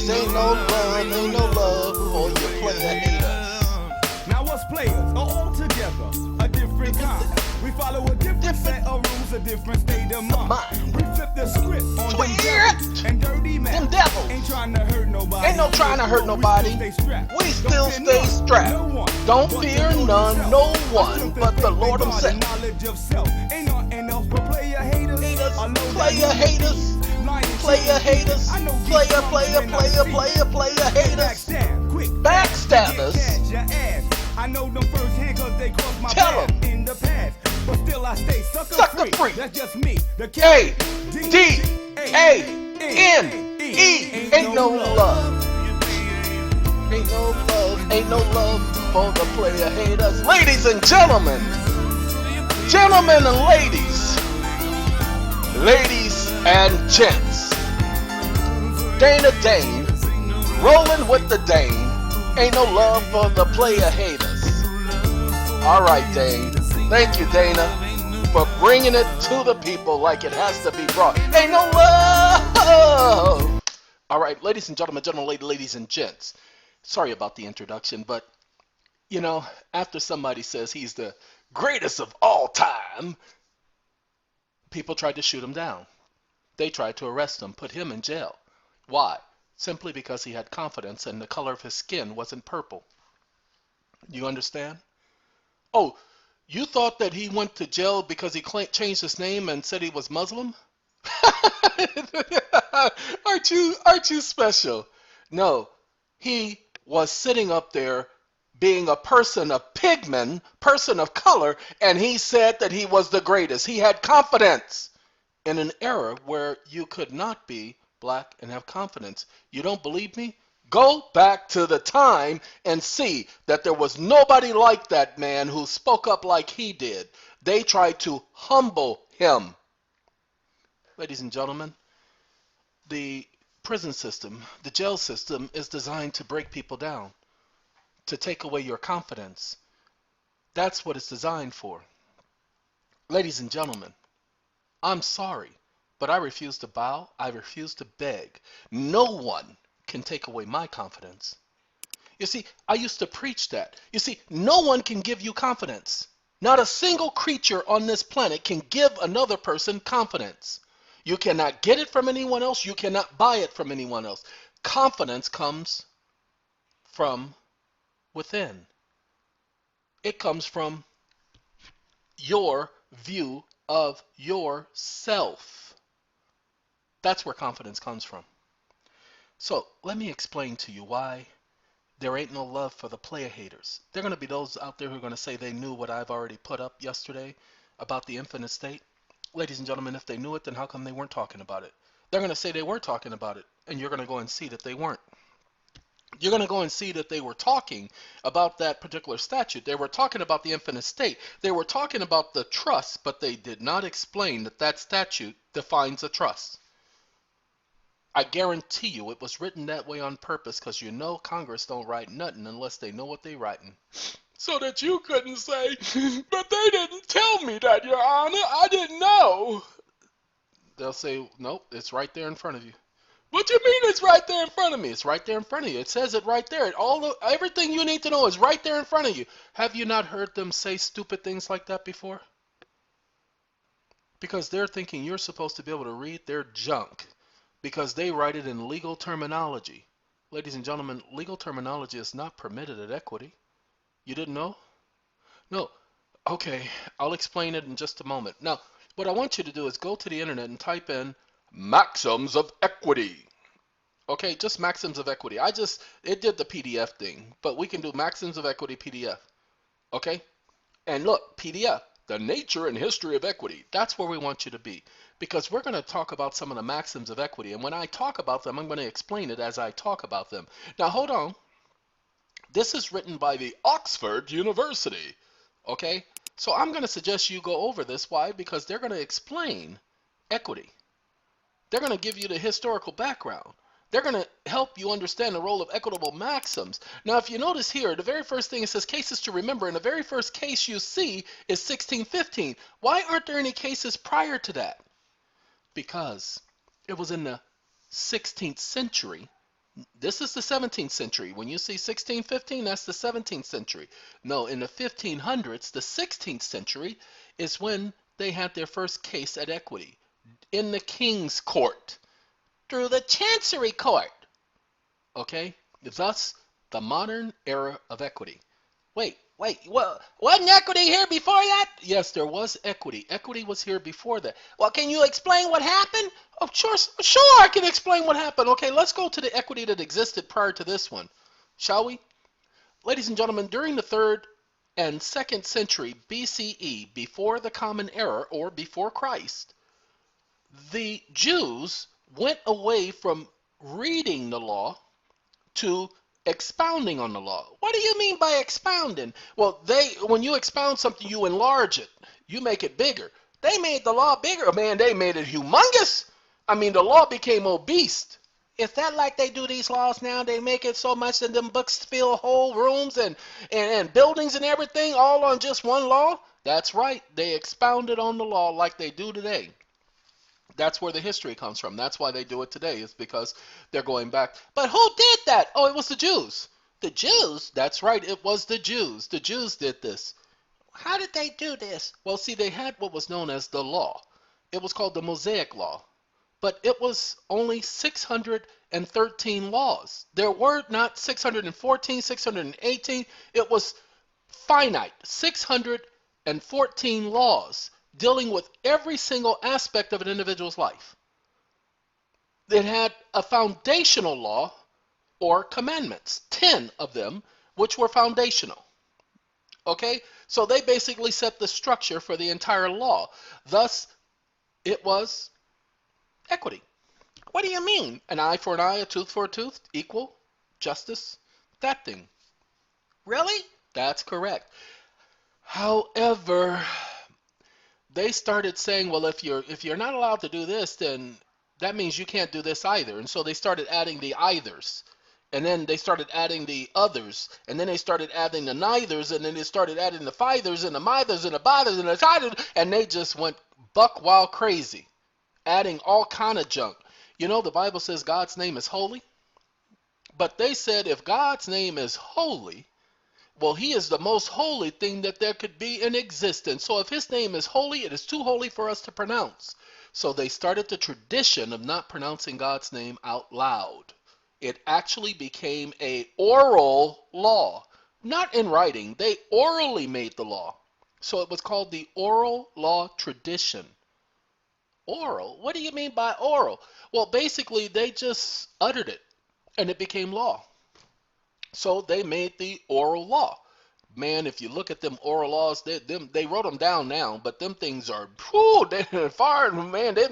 Cause ain't no love for your player haters. Now what's players are all together, a different kind. We follow a different set of rules, a different state of mind. We flip the script on them devils and dirty men. Them devils. Ain't trying to hurt nobody. Ain't no trying to hurt nobody. We still stay strapped. Don't fear none, no one, but the Lord himself. Knowledge of self. Ain't nothing else but player haters. Player haters. Player haters. Player haters. Backstabbers. I know them firsthand cause they crossed my Tell path in the past. But still I stay sucker free. That's just me. The A-D-A-N-E. Ain't no love. Ain't no love for the player haters. Ladies and gentlemen. Gentlemen and ladies. Ladies and gents. Dana Dane. Rolling with the Dane. Ain't no love for the player haters. Alright, Dane. Thank you, Dana, for bringing it to the people like it has to be brought. Ain't no love! Alright, ladies and gentlemen, ladies and gents. Sorry about the introduction, but, you know, after somebody says he's the greatest of all time, people tried to shoot him down. They tried to arrest him, put him in jail. Why? Simply because he had confidence and the color of his skin wasn't purple. You understand? Oh, you thought that he went to jail because he changed his name and said he was Muslim? Aren't you special? No, he was sitting up there being a person of pigment, person of color, and he said that he was the greatest. He had confidence in an era where you could not be black and have confidence. You don't believe me? Go back to the time and see that there was nobody like that man who spoke up like he did. They tried to humble him. Ladies and gentlemen, the prison system, the jail system is designed to break people down, to take away your confidence. That's what it's designed for. Ladies and gentlemen, I'm sorry, but I refuse to bow. I refuse to beg. No one can take away my confidence. You see, I used to preach that. You see, no one can give you confidence. Not a single creature on this planet can give another person confidence. You cannot get it from anyone else. You cannot buy it from anyone else. Confidence comes from within. It comes from your view of yourself. That's where confidence comes from. So let me explain to you why there ain't no love for the player haters. There are going to be those out there who are going to say they knew what I've already put up yesterday about the infinite state. Ladies and gentlemen, if they knew it, then how come they weren't talking about it? They're going to say they were talking about it, and you're going to go and see that they weren't. You're going to go and see that they were talking about that particular statute. They were talking about the infinite state. They were talking about the trust, but they did not explain that that statute defines a trust. I guarantee you it was written that way on purpose because you know Congress don't write nothing unless they know what they're writing. So that you couldn't say, but they didn't tell me that, Your Honor. I didn't know. They'll say, nope, it's right there in front of you. What do you mean it's right there in front of me? It's right there in front of you. It says it right there. Everything you need to know is right there in front of you. Have you not heard them say stupid things like that before? Because they're thinking you're supposed to be able to read their junk. Because they write it in legal terminology. Ladies and gentlemen, legal terminology is not permitted at Equity. You didn't know? No. Okay, I'll explain it in just a moment. Now, what I want you to do is go to the internet and type in Maxims of Equity. Okay, just Maxims of Equity. It did the PDF thing, but we can do Maxims of Equity PDF. Okay? And look, PDF, the nature and history of equity. That's where we want you to be. Because we're going to talk about some of the maxims of equity. And when I talk about them, I'm going to explain it as I talk about them. Now, hold on. This is written by the Oxford University. Okay? So I'm going to suggest you go over this. Why? Because they're going to explain equity. They're going to give you the historical background. They're going to help you understand the role of equitable maxims. Now, if you notice here, the very first thing it says cases to remember, and the very first case you see is 1615. Why aren't there any cases prior to that? Because it was in the 16th century This is the 17th century. When you see 1615, that's the 17th century. No, in the 1500s, the 16th century is when they had their first case at equity in the king's court through the chancery court. Okay? Thus, the modern era of equity. Wait, wasn't equity here before that? Yes, there was equity. Equity was here before that. Well, can you explain what happened? Oh, sure, I can explain what happened. Okay, let's go to the equity that existed prior to this one, shall we? Ladies and gentlemen, during the 3rd and 2nd century BCE, before the Common Era or before Christ, the Jews went away from reading the law to expounding on the law. What do you mean by expounding? Well, when you expound something, you enlarge it. You make it bigger. They made the law bigger. Man, they made it humongous. I mean, the law became obese. Is that like they do these laws now? They make it so much that them books fill whole rooms and buildings and everything all on just one law? That's right. They expounded on the law like they do today. That's where the history comes from. That's why they do it today, is because they're going back. But who did that? Oh, it was the Jews. The Jews? That's right, it was the Jews. The Jews did this. How did they do this? Well, see, they had what was known as the law. It was called the Mosaic Law. But it was only 613 laws. There were not 614, 618. It was finite. 614 laws dealing with every single aspect of an individual's life. It had a foundational law or commandments, 10 of them, which were foundational. Okay? So they basically set the structure for the entire law. Thus, it was equity. What do you mean? An eye for an eye, a tooth for a tooth, equal, justice, that thing. Really? That's correct. However, they started saying, well, if you're not allowed to do this, then that means you can't do this either. And so they started adding the eithers. And then they started adding the others. And then they started adding the neithers. And then they started adding the fithers and the mithers and the bothers and the tiders. And they just went buck wild crazy, adding all kind of junk. You know, the Bible says God's name is holy. But they said if God's name is holy, well, he is the most holy thing that there could be in existence. So if his name is holy, it is too holy for us to pronounce. So they started the tradition of not pronouncing God's name out loud. It actually became an oral law, not in writing. They orally made the law. So it was called the oral law tradition. Oral? What do you mean by oral? Well, basically, they just uttered it, and it became law. So they made the oral law. Man, if you look at them oral laws, they wrote them down now, but them things are they're far, man, they're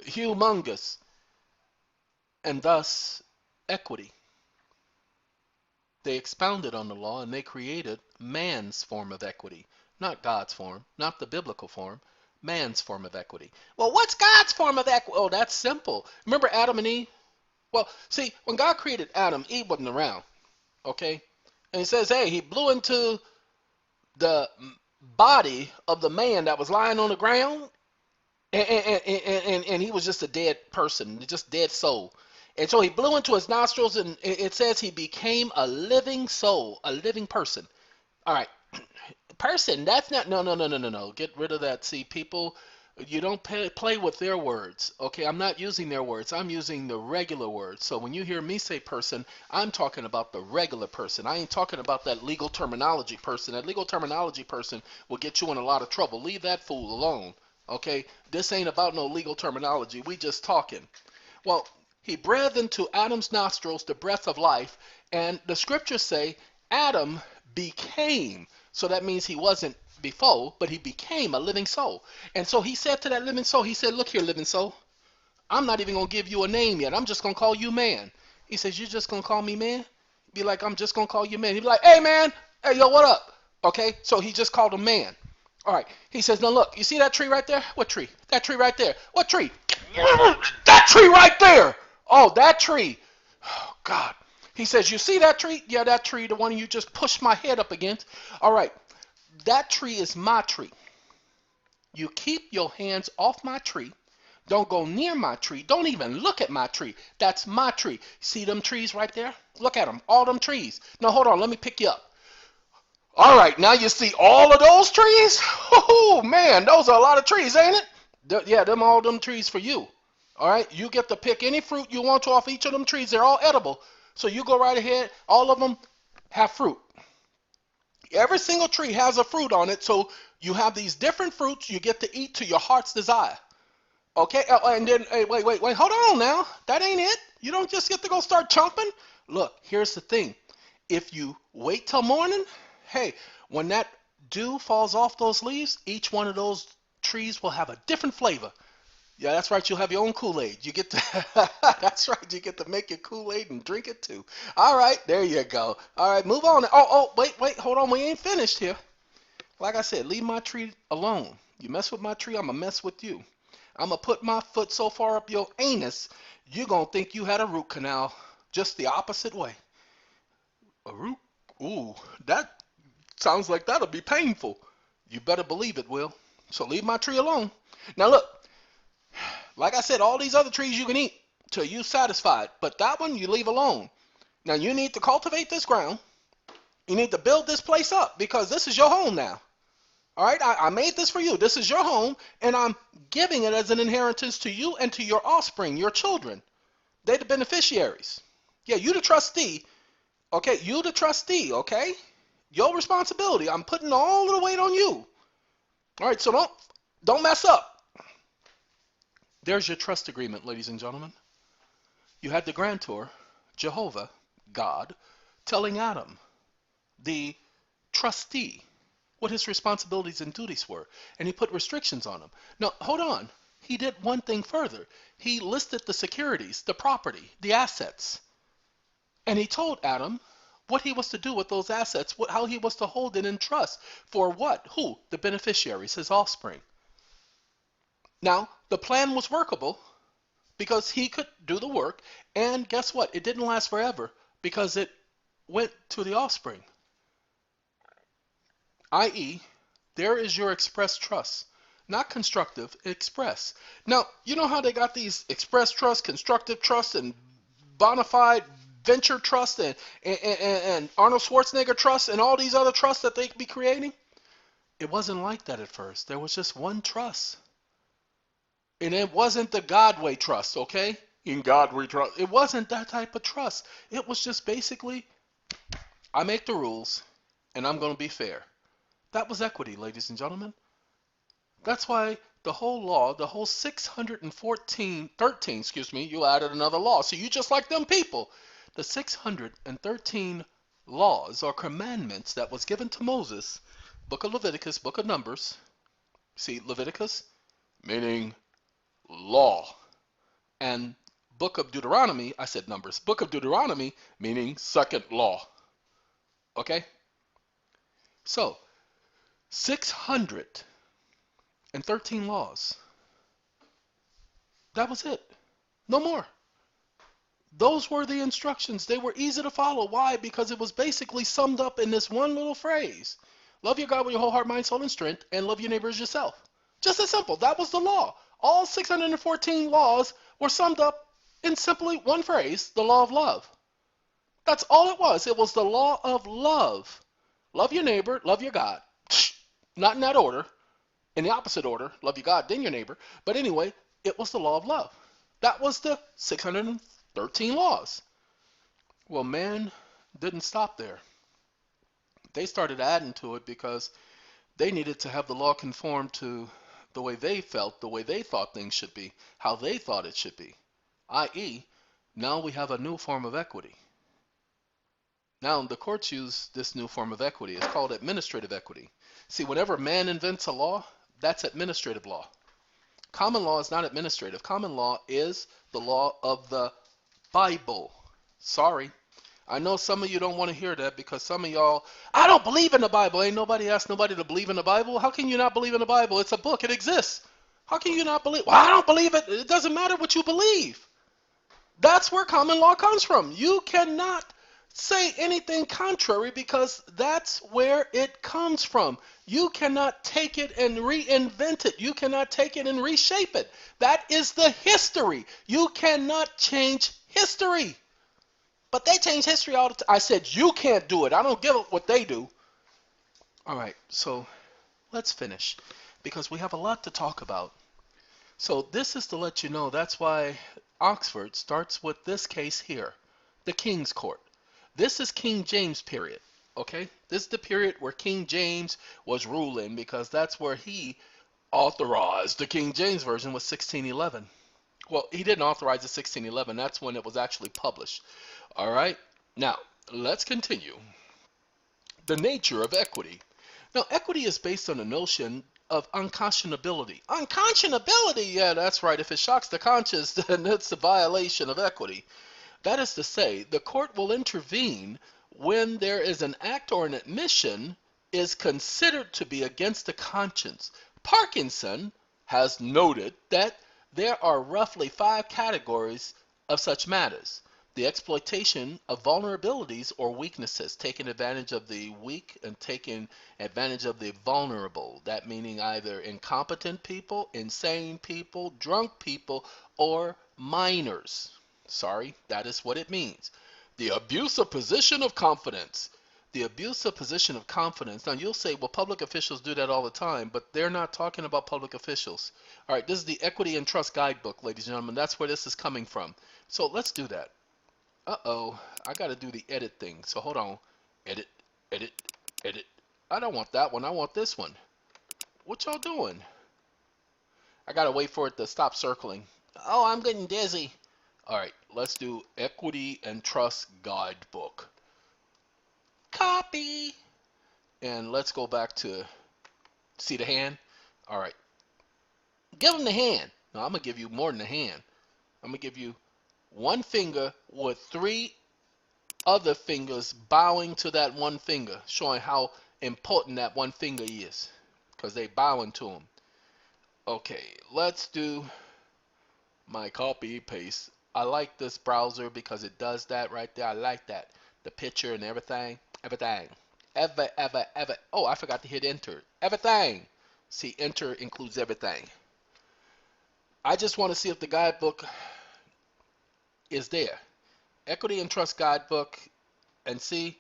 humongous. And thus, equity. They expounded on the law and they created man's form of equity. Not God's form, not the biblical form, man's form of equity. Well, what's God's form of equity? Oh, that's simple. Remember Adam and Eve? Well, see, when God created Adam, Eve wasn't around. Okay? And he says, hey, he blew into the body of the man that was lying on the ground, and he was just a dead person, just dead soul. And so he blew into his nostrils, and it says he became a living soul, a living person. All right. Person, that's not, no. Get rid of that. See, people, you don't play with their words. Okay, I'm not using their words. I'm using the regular words. So when you hear me say person, I'm talking about the regular person. I ain't talking about that legal terminology person. That legal terminology person will get you in a lot of trouble. Leave that fool alone. Okay, this ain't about no legal terminology. We just talking. Well, he breathed into Adam's nostrils the breath of life, and the scriptures say Adam became. So that means he wasn't before, but he became a living soul. And so he said to that living soul, he said, look here, living soul, I'm not even going to give you a name yet. I'm just going to call you man. He says, you're just going to call me man? Be like, I'm just going to call you man. He'd be like, hey, man. Hey, yo, what up? Okay, so he just called him man. All right. He says, now look, you see that tree right there? What tree? That tree right there. What tree? That tree right there. Oh, that tree. Oh, God. He says, you see that tree? Yeah, that tree, the one you just pushed my head up against. All right. That tree is my tree. You keep your hands off my tree. Don't go near my tree. Don't even look at my tree. That's my tree. See them trees right there? Look at them. All them trees. No, hold on. Let me pick you up. All right, now you see all of those trees? Oh, man, those are a lot of trees, ain't it? Yeah, all them trees for you. All right, you get to pick any fruit you want to off each of them trees. They're all edible. So you go right ahead. All of them have fruit. Every single tree has a fruit on it, so you have these different fruits you get to eat to your heart's desire. Okay, and then, hey, wait, hold on now. That ain't it. You don't just get to go start chomping. Look, here's the thing. If you wait till morning, hey, when that dew falls off those leaves, each one of those trees will have a different flavor. Yeah, that's right. You'll have your own Kool-Aid. You get to, that's right. You get to make your Kool-Aid and drink it too. All right, there you go. All right, move on. Wait, hold on. We ain't finished here. Like I said, leave my tree alone. You mess with my tree, I'm going to mess with you. I'm going to put my foot so far up your anus, you're going to think you had a root canal just the opposite way. A root? Ooh, that sounds like that'll be painful. You better believe it will. So leave my tree alone. Now look, like I said, all these other trees you can eat till you're satisfied, but that one you leave alone. Now you need to cultivate this ground. You need to build this place up because this is your home now. All right, I made this for you. This is your home, and I'm giving it as an inheritance to you and to your offspring, your children. They're the beneficiaries. Yeah, you the trustee. Okay, you the trustee, okay? Your responsibility. I'm putting all of the weight on you. All right, so don't mess up. There's your trust agreement, ladies and gentlemen. You had the grantor, Jehovah, God, telling Adam, the trustee, what his responsibilities and duties were, and he put restrictions on him. Now, hold on. He did one thing further. He listed the securities, the property, the assets, and he told Adam what he was to do with those assets, how he was to hold it in trust for what? Who? The beneficiaries, his offspring. Now, the plan was workable because he could do the work, and guess what? It didn't last forever because it went to the offspring. I.e., there is your express trust. Not constructive, express. Now, you know how they got these express trust, constructive trust, and bona fide venture trust, and Arnold Schwarzenegger trust, and all these other trusts that they could be creating? It wasn't like that at first. There was just one trust. And it wasn't the Godway trust, okay? In God we trust. It wasn't that type of trust. It was just basically, I make the rules, and I'm going to be fair. That was equity, ladies and gentlemen. That's why the whole law, the whole 13, you added another law. So you just like them people. The 613 laws or commandments that was given to Moses, book of Leviticus, book of Numbers. See, Leviticus, meaning law. And book of Deuteronomy, I said Numbers. Book of Deuteronomy, meaning second law. Okay? So, 613 laws. That was it. No more. Those were the instructions. They were easy to follow. Why? Because it was basically summed up in this one little phrase. Love your God with your whole heart, mind, soul, and strength, and love your neighbor as yourself. Just as simple. That was the law. All 614 laws were summed up in simply one phrase, the law of love. That's all it was. It was the law of love. Love your neighbor, love your God. Not in that order. In the opposite order. Love your God, then your neighbor. But anyway, it was the law of love. That was the 613 laws. Well, man didn't stop there. They started adding to it because they needed to have the law conform to the way they felt, the way they thought things should be, how they thought it should be. I.e., now we have a new form of equity. Now, the courts use this new form of equity. It's called administrative equity. See, whenever man invents a law, that's administrative law. Common law is not administrative. Common law is the law of the Bible. Sorry. I know some of you don't want to hear that because some of y'all, I don't believe in the Bible. Ain't nobody asked nobody to believe in the Bible. How can you not believe in the Bible? It's a book. It exists. How can you not believe? Well, I don't believe it. It doesn't matter what you believe. That's where common law comes from. You cannot say anything contrary because that's where it comes from. You cannot take it and reinvent it. You cannot take it and reshape it. That is the history. You cannot change history. But they change history all the time. I said you can't do it. I don't give a what they do. All right, so let's finish because we have a lot to talk about. So this is to let you know that's why Oxford starts with this case here, the King's Court. This is King James period, okay? This is the period where King James was ruling because that's where he authorized the King James Version was 1611. Well, he didn't authorize it 1611. That's when it was actually published. All right? Now, let's continue. The nature of equity. Now, equity is based on the notion of unconscionability. Unconscionability? Yeah, that's right. If it shocks the conscience, then it's a violation of equity. That is to say, the court will intervene when there is an act or an admission is considered to be against the conscience. Parkinson has noted that there are roughly 5 categories of such matters. The exploitation of vulnerabilities or weaknesses, taking advantage of the weak and taking advantage of the vulnerable. That meaning either incompetent people, insane people, drunk people, or minors. Sorry, that is what it means. The abuse of position of confidence. The abuse of position of confidence. Now you'll say, well, public officials do that all the time, but they're not talking about public officials. All right, this is the Equity and Trust Guidebook, ladies and gentlemen. That's where this is coming from. So let's do that. Uh-oh, I got to do the edit thing. So hold on. Edit, edit, edit. I don't want that one. I want this one. What y'all doing? I got to wait for it to stop circling. Oh, I'm getting dizzy. All right, let's do Equity and Trust Guidebook. Copy. And let's go back to, see the hand? All right. Give him the hand. No, I'm going to give you more than a hand. I'm going to give you one finger with 3 other fingers bowing to that one finger, showing how important that one finger is, because they bowing to him. Okay, let's do my copy paste. I like this browser because it does that right there. I like that. The picture and everything. Everything. Ever. Oh, I forgot to hit enter. Everything. See, enter includes everything. I just want to see if the guidebook is there. Equity and Trust Guidebook. And see,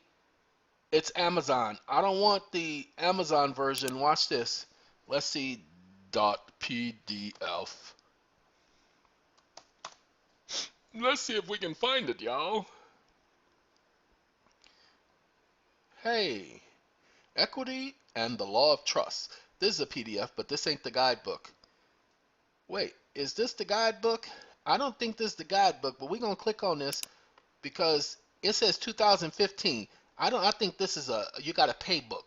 it's Amazon. I don't want the Amazon version. Watch this. Let's see. .pdf. Let's see if we can find it, y'all. Hey, Equity and the Law of Trust. This is a PDF, but this ain't the guidebook. Wait, is this the guidebook? I don't think this is the guidebook, but we're going to click on this because it says 2015. I think this is you got to pay book.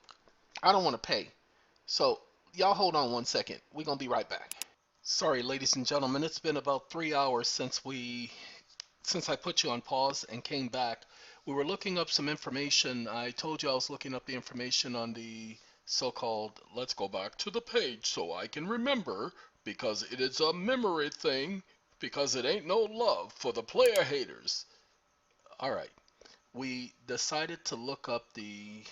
I don't want to pay. So, y'all hold on one second. We're going to be right back. Sorry, ladies and gentlemen, it's been about 3 hours since I put you on pause and came back. We were looking up some information. I told you I was looking up the information on the so-called, let's go back to the page so I can remember, because it is a memory thing, because it ain't no love for the player haters. All right. We decided to look up the,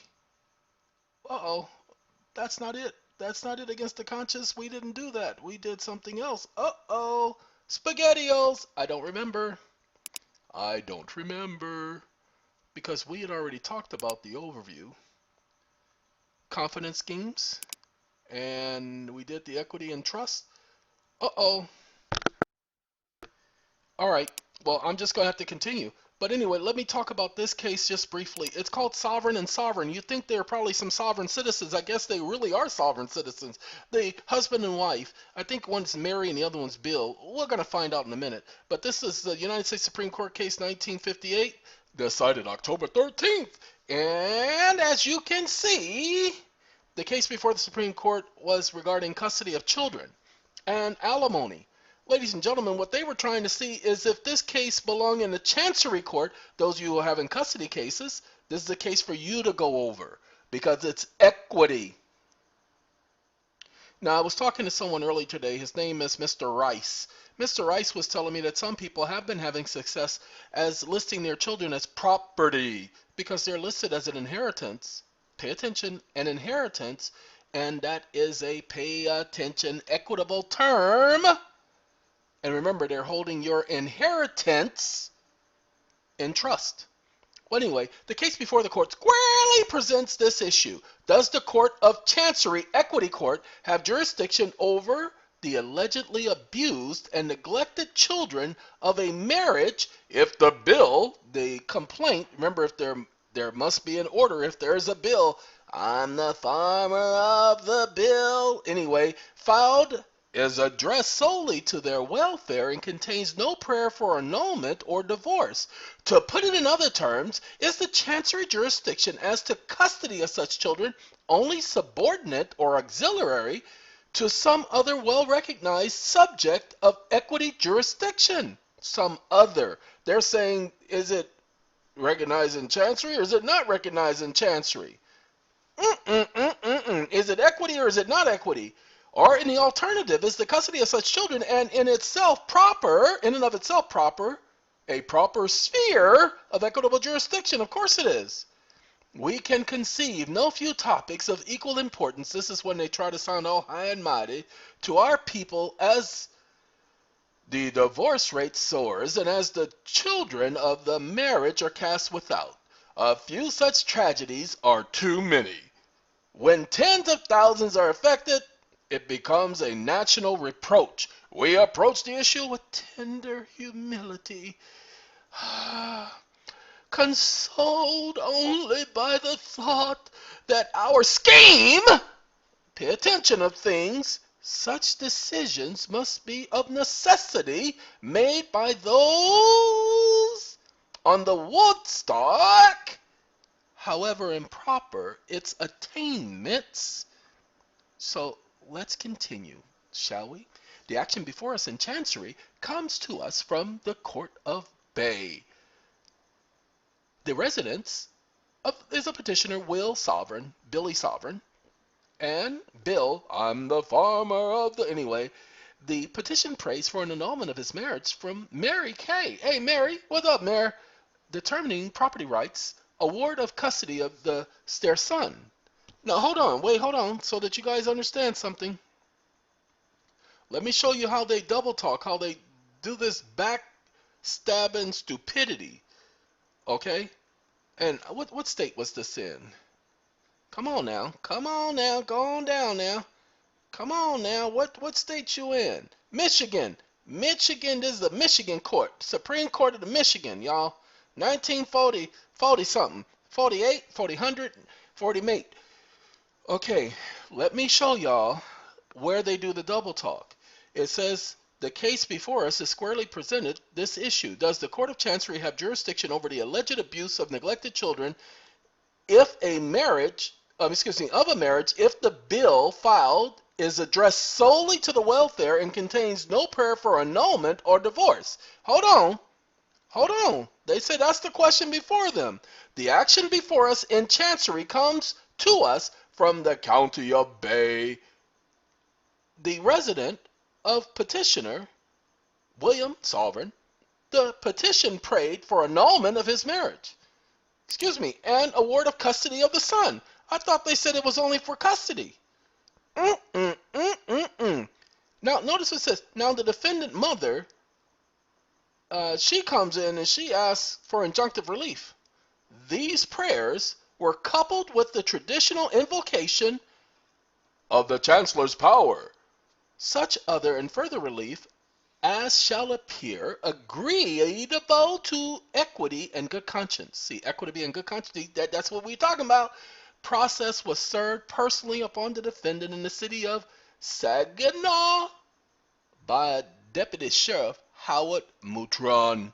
uh-oh, that's not it. That's not it against the conscience. We didn't do that. We did something else. Uh-oh, SpaghettiOs. I don't remember. Because we had already talked about the overview, confidence schemes, and we did the equity and trust. Uh-oh. All right. Well, I'm just going to have to continue. But anyway, let me talk about this case just briefly. It's called Sovereign and Sovereign. You think there are probably some sovereign citizens. I guess they really are sovereign citizens. The husband and wife. I think one's Mary and the other one's Bill. We're going to find out in a minute. But this is the United States Supreme Court case 1958, decided October 13th. And as you can see, the case before the Supreme Court was regarding custody of children and alimony. Ladies and gentlemen, what they were trying to see is if this case belonged in the Chancery Court, those of you who are having custody cases, this is a case for you to go over because it's equity. Now, I was talking to someone earlier today. His name is Mr. Rice. Mr. Rice was telling me that some people have been having success as listing their children as property because they're listed as an inheritance. Pay attention, an inheritance, and that is a pay attention equitable term. And remember, they're holding your inheritance in trust. Well, anyway, the case before the court squarely presents this issue. Does the Court of Chancery, Equity Court, have jurisdiction over the allegedly abused and neglected children of a marriage if the bill, the complaint, remember, if there must be an order if there's a bill. I'm the farmer of the bill. Anyway, filed is addressed solely to their welfare and contains no prayer for annulment or divorce. To put it in other terms, is the Chancery jurisdiction as to custody of such children only subordinate or auxiliary to some other well-recognized subject of equity jurisdiction? Some other. They're saying, is it recognized in Chancery or is it not recognized in Chancery? Is it equity or is it not equity? Or in the alternative, is the custody of such children and in itself proper, in and of itself proper, a proper sphere of equitable jurisdiction? Of course it is. We can conceive no few topics of equal importance. This is when they try to sound all high and mighty to our people as the divorce rate soars and as the children of the marriage are cast without. A few such tragedies are too many. When tens of thousands are affected, it becomes a national reproach. We approach the issue with tender humility, consoled only by the thought that our scheme, pay attention of things, such decisions must be of necessity made by those on the woodstock, however improper its attainments. So let's continue, shall we? The action before us in Chancery comes to us from the Court of Bay. The residence is a petitioner, Will Sovereign, Billy Sovereign, and Bill, I'm the farmer of the... Anyway, the petition prays for an annulment of his marriage from Mary K. Hey, Mary, what's up, Mary? Determining property rights, award of custody of their son. Now, hold on, so that you guys understand something. Let me show you how they double talk, how they do this backstabbing stupidity. Okay? And what state was this in? Come on now, go on down now. Come on now, what state you in? Michigan. Michigan, this is the Michigan Court. Supreme Court of the Michigan, y'all. 1940, 40-something. 48, 40, 40 mate. Okay, let me show y'all where they do the double talk. It says, the case before us is squarely presented this issue. Does the Court of Chancery have jurisdiction over the alleged abuse of neglected children if a marriage, of a marriage, if the bill filed is addressed solely to the welfare and contains no prayer for annulment or divorce? Hold on. They say that's the question before them. The action before us in Chancery comes to us from the County of Bay. The resident of petitioner, William Sovereign, the petition prayed for annulment of his marriage. And award of custody of the son. I thought they said it was only for custody. Now, notice what it says. Now, the defendant mother, she comes in and she asks for injunctive relief. These prayers were coupled with the traditional invocation of the Chancellor's power. Such other and further relief as shall appear agreeable to equity and good conscience. See, equity and good conscience, that's what we're talking about. Process was served personally upon the defendant in the city of Saginaw by Deputy Sheriff Howard Moutron.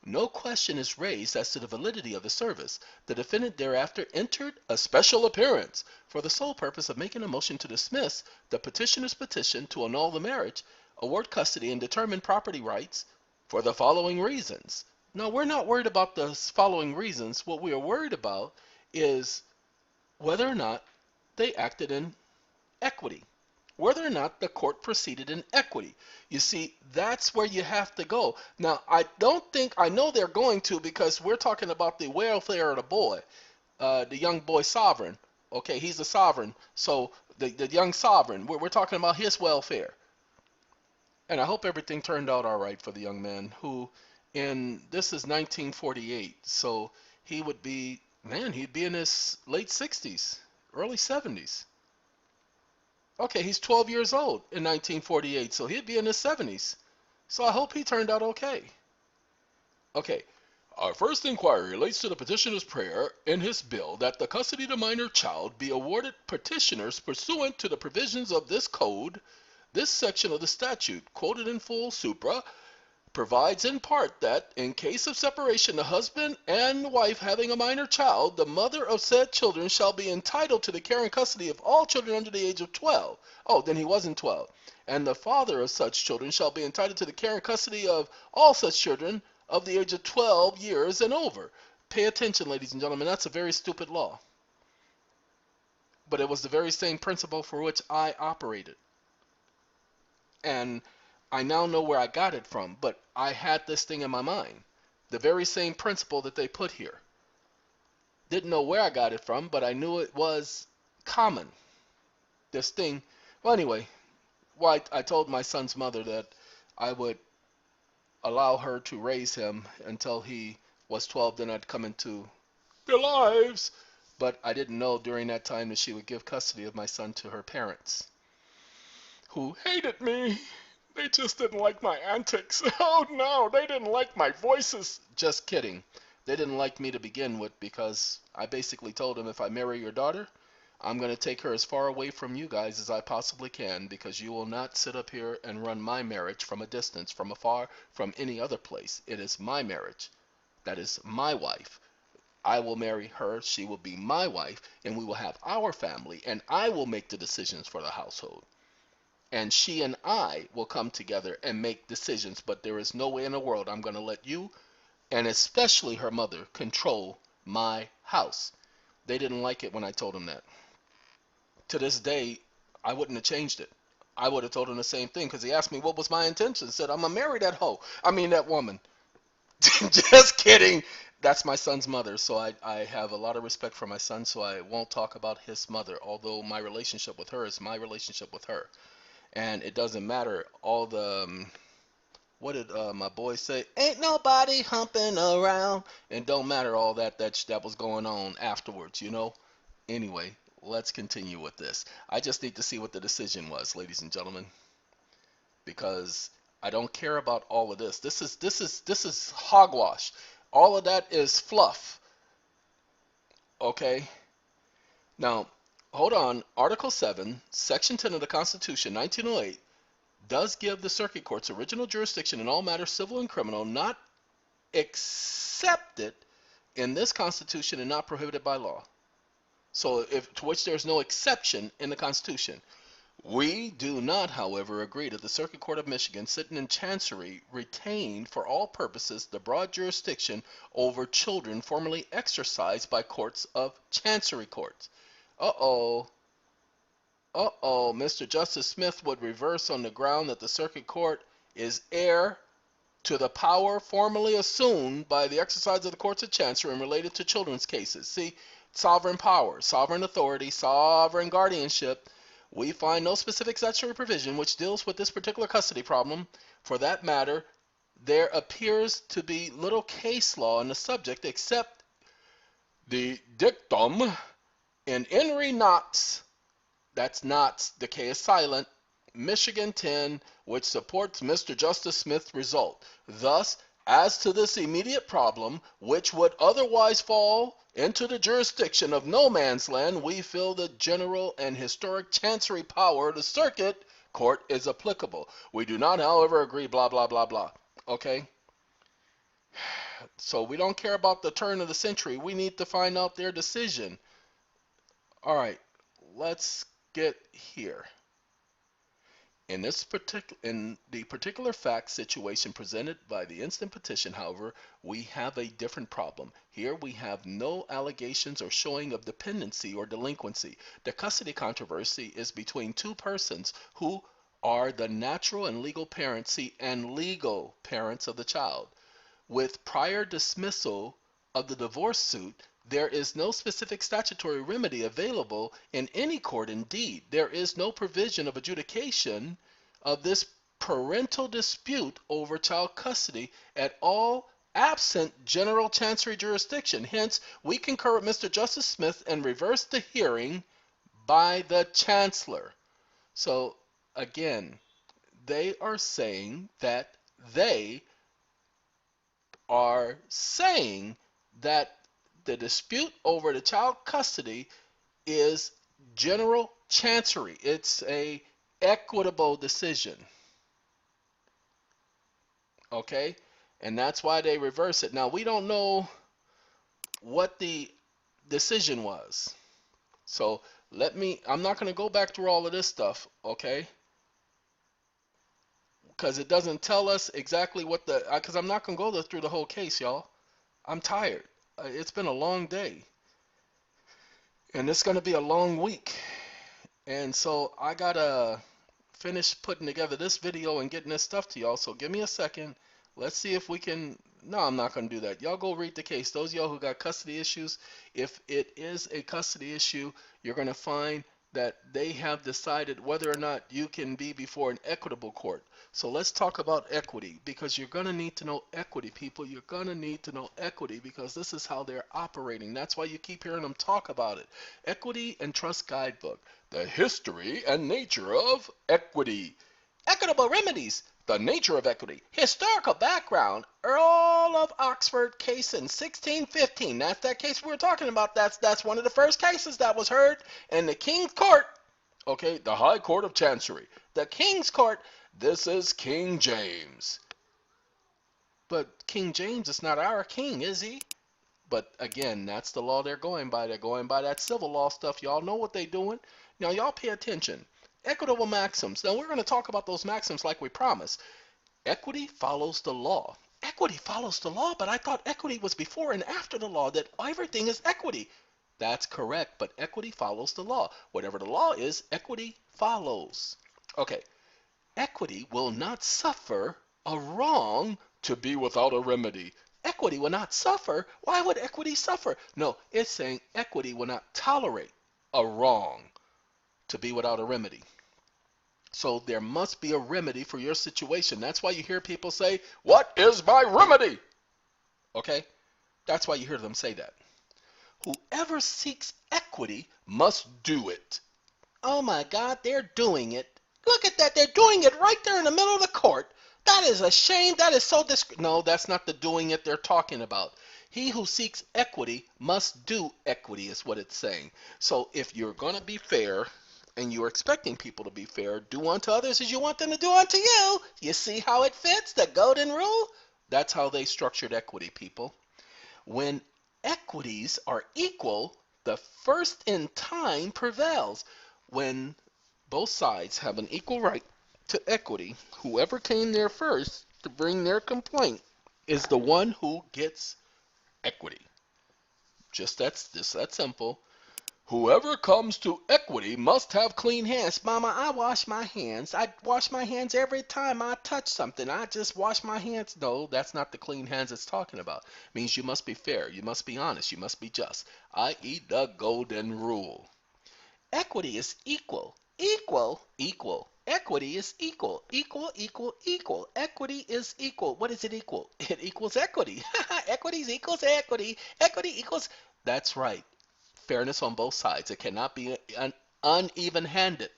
No question is raised as to the validity of the service. The defendant thereafter entered a special appearance for the sole purpose of making a motion to dismiss the petitioner's petition to annul the marriage, award custody, and determine property rights for the following reasons. Now, we're not worried about the following reasons. What we are worried about is whether or not they acted in equity. whether or not the court proceeded in equity. You see, that's where you have to go. Now, I know they're going to, because we're talking about the welfare of the boy, the young boy sovereign. Okay, he's a sovereign. So the young sovereign, we're talking about his welfare. And I hope everything turned out all right for the young man who, this is 1948, so he would be, man, he'd be in his late 60s, early 70s. Okay, he's 12 years old in 1948, so he'd be in his 70s. So I hope he turned out okay. Okay, our first inquiry relates to the petitioner's prayer in his bill that the custody of the minor child be awarded petitioners pursuant to the provisions of this code. This section of the statute, quoted in full supra, provides in part that, in case of separation, the husband and wife having a minor child, the mother of said children shall be entitled to the care and custody of all children under the age of 12. Oh, then he wasn't 12. And the father of such children shall be entitled to the care and custody of all such children of the age of 12 years and over. Pay attention, ladies and gentlemen, that's a very stupid law. But it was the very same principle for which I operated. And I now know where I got it from, but I had this thing in my mind. The very same principle that they put here. Didn't know where I got it from, but I knew it was common. This thing. Well, anyway, I told my son's mother that I would allow her to raise him until he was 12, then I'd come into their lives. But I didn't know during that time that she would give custody of my son to her parents, who hated me. They just didn't like my antics. Oh no, they didn't like my voices. Just kidding. They didn't like me to begin with, because I basically told them, if I marry your daughter, I'm going to take her as far away from you guys as I possibly can, because you will not sit up here and run my marriage from a distance, from afar, from any other place. It is my marriage. That is my wife. I will marry her, she will be my wife, and we will have our family, and I will make the decisions for the household. And she and I will come together and make decisions, but there is no way in the world I'm going to let you, and especially her mother, control my house. They didn't like it when I told them that. To this day, I wouldn't have changed it. I would have told him the same thing, because he asked me what was my intention. I said, I'm going to marry that hoe. I mean, that woman. Just kidding. That's my son's mother, so I have a lot of respect for my son, so I won't talk about his mother, although my relationship with her is my relationship with her. And it doesn't matter all the, what did my boy say? Ain't nobody humping around. And don't matter all that was going on afterwards, you know? Anyway, let's continue with this. I just need to see what the decision was, ladies and gentlemen, because I don't care about all of this. This is hogwash. All of that is fluff. Okay? Now, hold on. Article 7, Section 10 of the Constitution, 1908, does give the circuit courts original jurisdiction in all matters civil and criminal, not accepted in this Constitution and not prohibited by law. So, to which there is no exception in the Constitution. We do not, however, agree that the Circuit Court of Michigan, sitting in Chancery, retained for all purposes the broad jurisdiction over children formerly exercised by courts of Chancery courts. Uh-oh. Mr. Justice Smith would reverse on the ground that the Circuit Court is heir to the power formerly assumed by the exercise of the courts of Chancery and related to children's cases. See, sovereign power, sovereign authority, sovereign guardianship. We find no specific statutory provision which deals with this particular custody problem. For that matter, there appears to be little case law on the subject except the dictum in Henry Knox, that's Knox, the K is silent, Michigan 10, which supports Mr. Justice Smith's result. Thus, as to this immediate problem, which would otherwise fall into the jurisdiction of no man's land, we feel the general and historic chancery power of the circuit court is applicable. We do not, however, agree, blah, blah, blah, blah. Okay? So we don't care about the turn of the century. We need to find out their decision. All right, let's get here. In the particular fact situation presented by the instant petition, however, we have a different problem. Here we have no allegations or showing of dependency or delinquency. The custody controversy is between two persons who are the natural and legal parents and legal parents of the child. With prior dismissal of the divorce suit, there is no specific statutory remedy available in any court. Indeed, there is no provision of adjudication of this parental dispute over child custody at all, absent general chancery jurisdiction. Hence, we concur with Mr. Justice Smith and reverse the hearing by the chancellor. So, again, they are saying that the dispute over the child custody is general chancery. It's a equitable decision. Okay? And that's why they reverse it. Now, we don't know what the decision was. So, I'm not going to go back through all of this stuff, okay? Because it doesn't tell us exactly what because I'm not going to go through the whole case, y'all. I'm tired. It's been a long day. And it's going to be a long week. And so I got to finish putting together this video and getting this stuff to y'all. So give me a second. Let's see if we can. No, I'm not going to do that. Y'all go read the case. Those of y'all who got custody issues, if it is a custody issue, you're going to find that they have decided whether or not you can be before an equitable court. So let's talk about equity, because you're going to need to know equity, people. You're going to need to know equity because this is how they're operating. That's why you keep hearing them talk about it. Equity and Trust Guidebook. The history and nature of equity. Equitable remedies. The nature of equity. Historical background. Earl of Oxford case in 1615. That's that case we were talking about. That's one of the first cases that was heard in the King's Court. Okay, the High Court of Chancery. The King's Court. This is King James. But King James is not our king, is he? But again, that's the law they're going by. They're going by that civil law stuff. Y'all know what they're doing. Now, y'all pay attention. Equitable maxims. Now, we're going to talk about those maxims like we promised. Equity follows the law. Equity follows the law, but I thought equity was before and after the law, that everything is equity. That's correct, but equity follows the law. Whatever the law is, equity follows. Okay. Equity will not suffer a wrong to be without a remedy. Equity will not suffer. Why would equity suffer? No, it's saying equity will not tolerate a wrong to be without a remedy. So there must be a remedy for your situation. That's why you hear people say, "What is my remedy?" Okay? That's why you hear them say that. Whoever seeks equity must do it. Oh my God, they're doing it. Look at that. They're doing it right there in the middle of the court. That is a shame. That is so No, that's not the doing it they're talking about. He who seeks equity must do equity is what it's saying. So if you're going to be fair and you're expecting people to be fair, do unto others as you want them to do unto you. You see how it fits? The golden rule? That's how they structured equity, people. When equities are equal, the first in time prevails. When both sides have an equal right to equity, whoever came there first to bring their complaint is the one who gets equity. Just that simple. Whoever comes to equity must have clean hands. Mama, I wash my hands. I wash my hands every time I touch something. I just wash my hands. No, that's not the clean hands it's talking about. It means you must be fair. You must be honest. You must be just. I.e. the golden rule. Equity is equal. Equal. Equity is equal. Equal. Equity is equal. What is it equal? It equals equity. Equity equals equity. Equity equals. That's right. Fairness on both sides. It cannot be uneven-handed.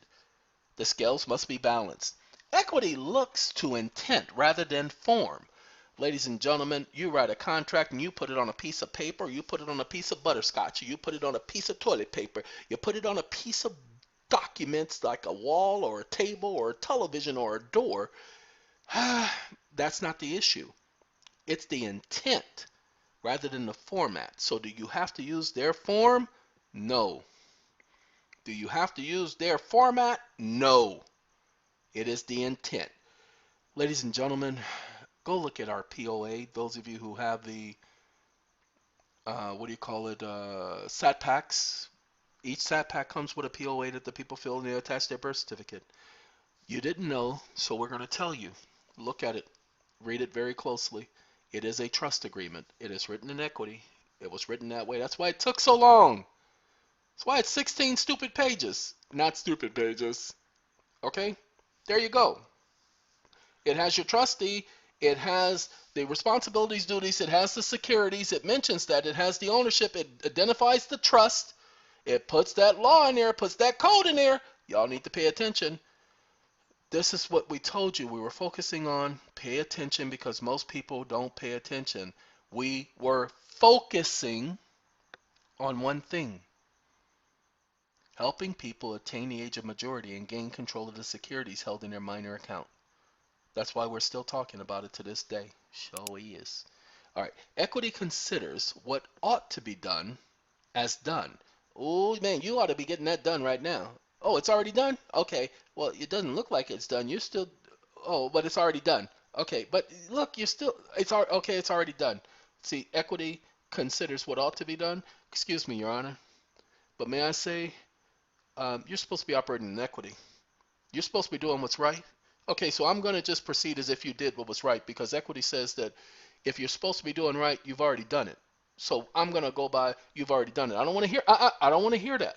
The scales must be balanced. Equity looks to intent rather than form. Ladies and gentlemen, you write a contract and you put it on a piece of paper, you put it on a piece of butterscotch, you put it on a piece of toilet paper, you put it on a piece of documents like a wall or a table or a television or a door. That's not the issue. It's the intent rather than the format. So do you have to use their form? No. Do you have to use their format? No. It is the intent. Ladies and gentlemen, go look at our POA. Those of you who have the, what do you call it, SAT packs. Each SAT pack comes with a POA that the people fill and they attach their birth certificate. You didn't know, so we're going to tell you. Look at it. Read it very closely. It is a trust agreement. It is written in equity. It was written that way. That's why it took so long. That's why it's 16 stupid pages. Not stupid pages. Okay? There you go. It has your trustee. It has the responsibilities, duties. It has the securities. It mentions that. It has the ownership. It identifies the trust. It puts that law in there. Puts that code in there. Y'all need to pay attention. This is what we told you we were focusing on. Pay attention because most people don't pay attention. We were focusing on one thing. Helping people attain the age of majority and gain control of the securities held in their minor account. That's why we're still talking about it to this day. Sure is. All right. Equity considers what ought to be done as done. Oh, man, you ought to be getting that done right now. Oh, it's already done? Okay. Well, it doesn't look like it's done. You're still, oh, but it's already done. Okay, but look, you're still, okay, it's already done. See, equity considers what ought to be done. Excuse me, Your Honor. But may I say, you're supposed to be operating in equity. You're supposed to be doing what's right. Okay, so I'm going to just proceed as if you did what was right because equity says that if you're supposed to be doing right, you've already done it. So I'm going to go by you've already done it. I don't want to hear I don't want to hear that.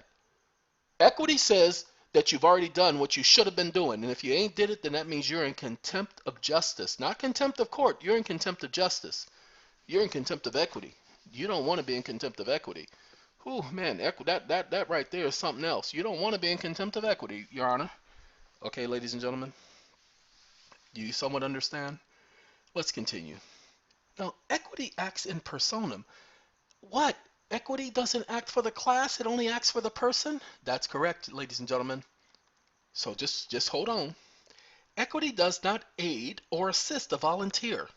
Equity says that you've already done what you should have been doing. And if you ain't did it, then that means you're in contempt of justice. Not contempt of court. You're in contempt of justice. You're in contempt of equity. You don't want to be in contempt of equity. Oh man, that right there is something else. You don't want to be in contempt of equity, Your Honor. Okay, ladies and gentlemen. Do you somewhat understand? Let's continue. Now, equity acts in personam. What? Equity doesn't act for the class, it only acts for the person? That's correct, ladies and gentlemen. So just hold on. Equity does not aid or assist a volunteer.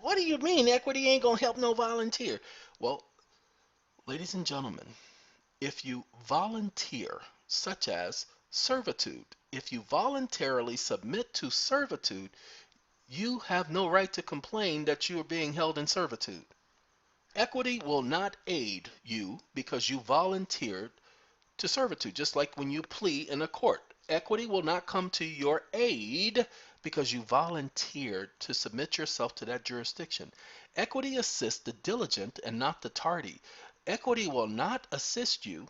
What do you mean equity ain't gonna help no volunteer? Well, ladies and gentlemen, if you volunteer, such as servitude, if you voluntarily submit to servitude, you have no right to complain that you are being held in servitude. Equity will not aid you because you volunteered to servitude, just like when you plea in a court. Equity will not come to your aid because you volunteered to submit yourself to that jurisdiction. Equity assists the diligent and not the tardy. Equity will not assist you.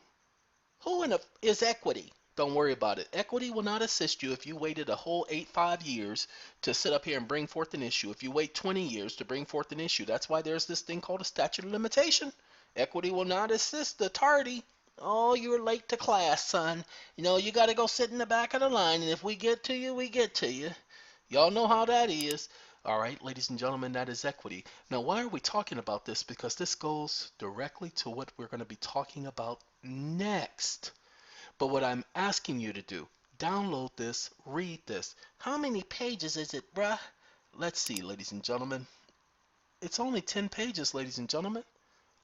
Who is equity? Don't worry about it. Equity will not assist you if you waited a whole 5 years to sit up here and bring forth an issue. If you wait 20 years to bring forth an issue, that's why there's this thing called a statute of limitation. Equity will not assist the tardy. Oh, you're late to class, son. You know, you got to go sit in the back of the line, and if we get to you, we get to you. Y'all know how that is. All right, ladies and gentlemen, that is equity. Now, why are we talking about this? Because this goes directly to what we're going to be talking about next. But what I'm asking you to do, download this, read this. How many pages is it, bruh? Let's see, ladies and gentlemen. It's only 10 pages, ladies and gentlemen.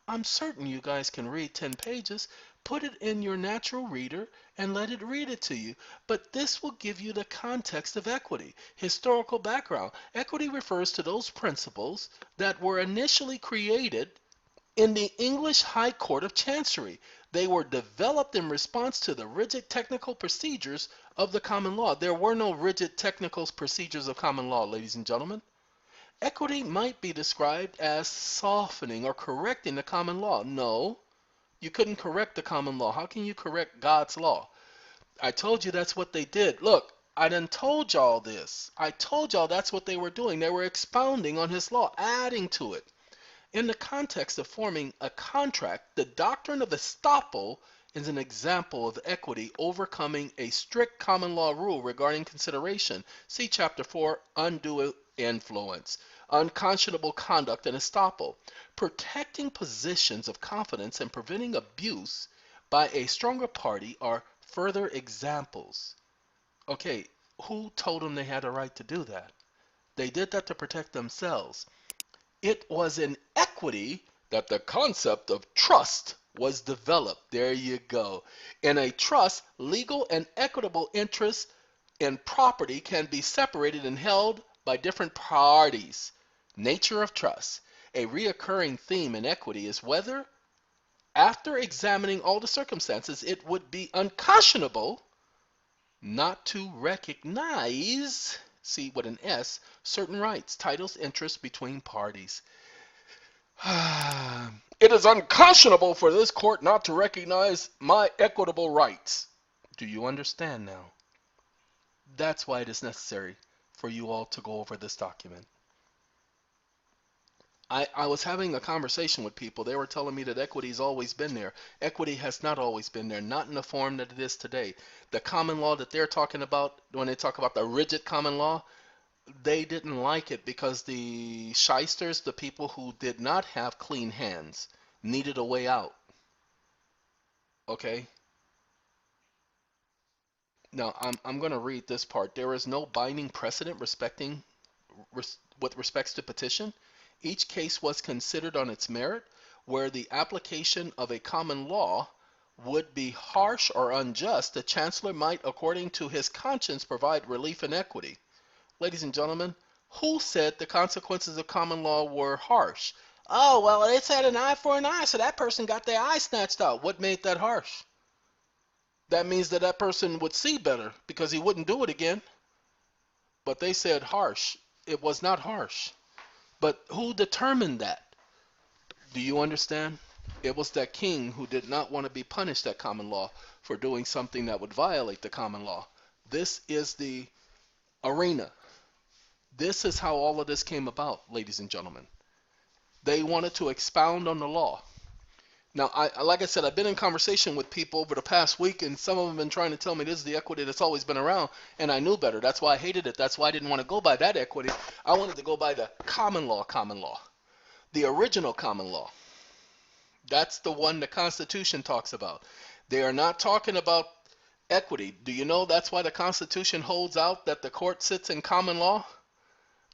I'm certain you guys can read 10 pages. Put it in your natural reader and let it read it to you. But this will give you the context of equity. Historical background. Equity refers to those principles that were initially created in the English High Court of Chancery. They were developed in response to the rigid technical procedures of the common law. There were no rigid technical procedures of common law, ladies and gentlemen. Equity might be described as softening or correcting the common law. No, you couldn't correct the common law. How can you correct God's law? I told you that's what they did. Look, I done told y'all this. I told y'all that's what they were doing. They were expounding on his law, adding to it. In the context of forming a contract, the doctrine of estoppel is an example of equity overcoming a strict common law rule regarding consideration. See Chapter 4, Undue Influence, Unconscionable Conduct, and Estoppel. Protecting positions of confidence and preventing abuse by a stronger party are further examples. Okay, who told them they had a right to do that? They did that to protect themselves. It was in equity that the concept of trust was developed. There you go. In a trust, legal and equitable interests in property can be separated and held by different parties. Nature of trust. A reoccurring theme in equity is whether, after examining all the circumstances, it would be unconscionable not to recognize, see with an S, certain rights, titles, interests between parties. It is unconscionable for this court not to recognize my equitable rights. Do you understand now? That's why it is necessary for you all to go over this document. I was having a conversation with people. They were telling me that equity has always been there. Equity has not always been there, not in the form that it is today. The common law that they're talking about, when they talk about the rigid common law, they didn't like it because the shysters, the people who did not have clean hands, needed a way out. Okay? Now, I'm going to read this part. There is no binding precedent with respects to petition. Each case was considered on its merit, where the application of a common law would be harsh or unjust. The chancellor might, according to his conscience, provide relief and equity. Ladies and gentlemen, who said the consequences of common law were harsh? Oh, well, it said an eye for an eye, so that person got their eye snatched out. What made that harsh? That means that that person would see better because he wouldn't do it again. But they said harsh. It was not harsh. But who determined that? Do you understand? It was that king who did not want to be punished at common law for doing something that would violate the common law. This is the arena. This is how all of this came about, ladies and gentlemen. They wanted to expound on the law. Now, like I said, I've been in conversation with people over the past week, and some of them have been trying to tell me this is the equity that's always been around, and I knew better. That's why I hated it. That's why I didn't want to go by that equity. I wanted to go by the common law, the original common law. That's the one the Constitution talks about. They are not talking about equity. Do you know that's why the Constitution holds out that the court sits in common law?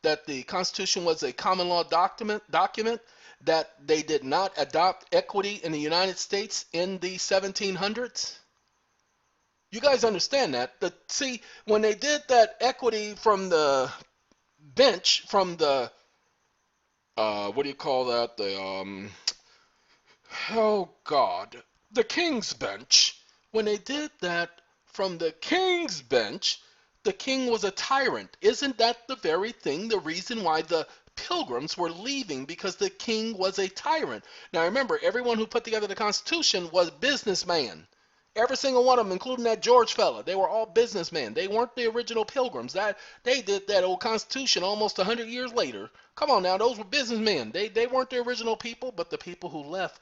That the Constitution was a common law document, that they did not adopt equity in the United States in the 1700s? You guys understand that? See, when they did that equity from the bench, from the, what do you call that? Oh God, the King's Bench. When they did that from the King's Bench, the king was a tyrant. Isn't that the very thing, the reason why the pilgrims were leaving? Because the king was a tyrant. Now remember, everyone who put together the Constitution was businessman. Every single one of them, including that George fella, they were all businessmen. They weren't the original pilgrims. They did that old Constitution almost 100 years later. Come on now, those were businessmen. They weren't the original people, but the people who left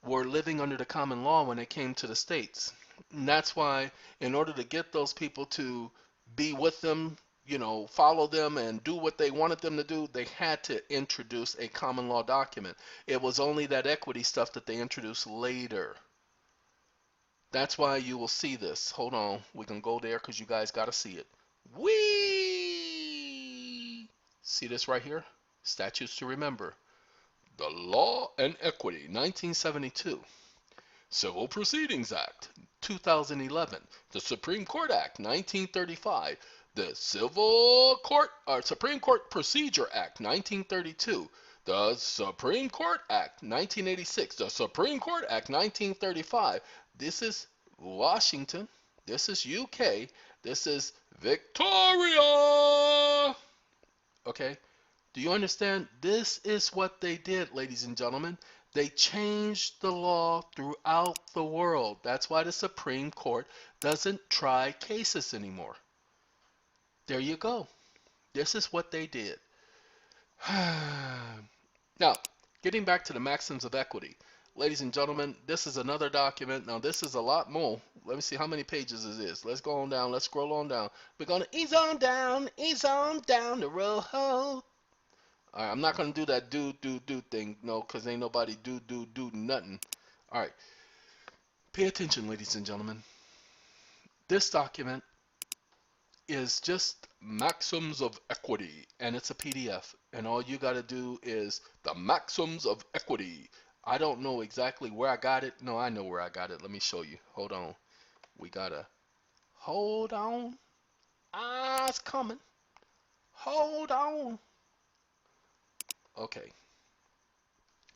were living under the common law when they came to the States. And that's why, in order to get those people to be with them, follow them and do what they wanted them to do, they had to introduce a common law document. It was only that equity stuff that they introduced later. That's why you will see this. Hold on. We can go there because you guys got to see it. Whee! See this right here? Statutes to remember. The Law and Equity, 1972. Civil Proceedings Act, 2011. The Supreme Court Act, 1935. The Supreme Court Procedure Act, 1932. The Supreme Court Act, 1986. The Supreme Court Act, 1935. This is Washington. This is UK. This is Victoria. Okay? Do you understand? This is what they did, ladies and gentlemen. They changed the law throughout the world. That's why the Supreme Court doesn't try cases anymore. There you go. This is what they did. Now, getting back to the Maxims of Equity. Ladies and gentlemen, this is another document. Now, this is a lot more. Let me see how many pages this is. Let's go on down. Let's scroll on down. We're going to ease on down the road. All right, I'm not going to do that do thing, no, because ain't nobody do nothing. All right. Pay attention, ladies and gentlemen. This document is just Maxims of Equity, and it's a PDF. And all you got to do is the Maxims of Equity. I don't know exactly where I got it. No, I know where I got it. Let me show you. Hold on. We got to hold on. Ah, it's coming. Hold on. Okay.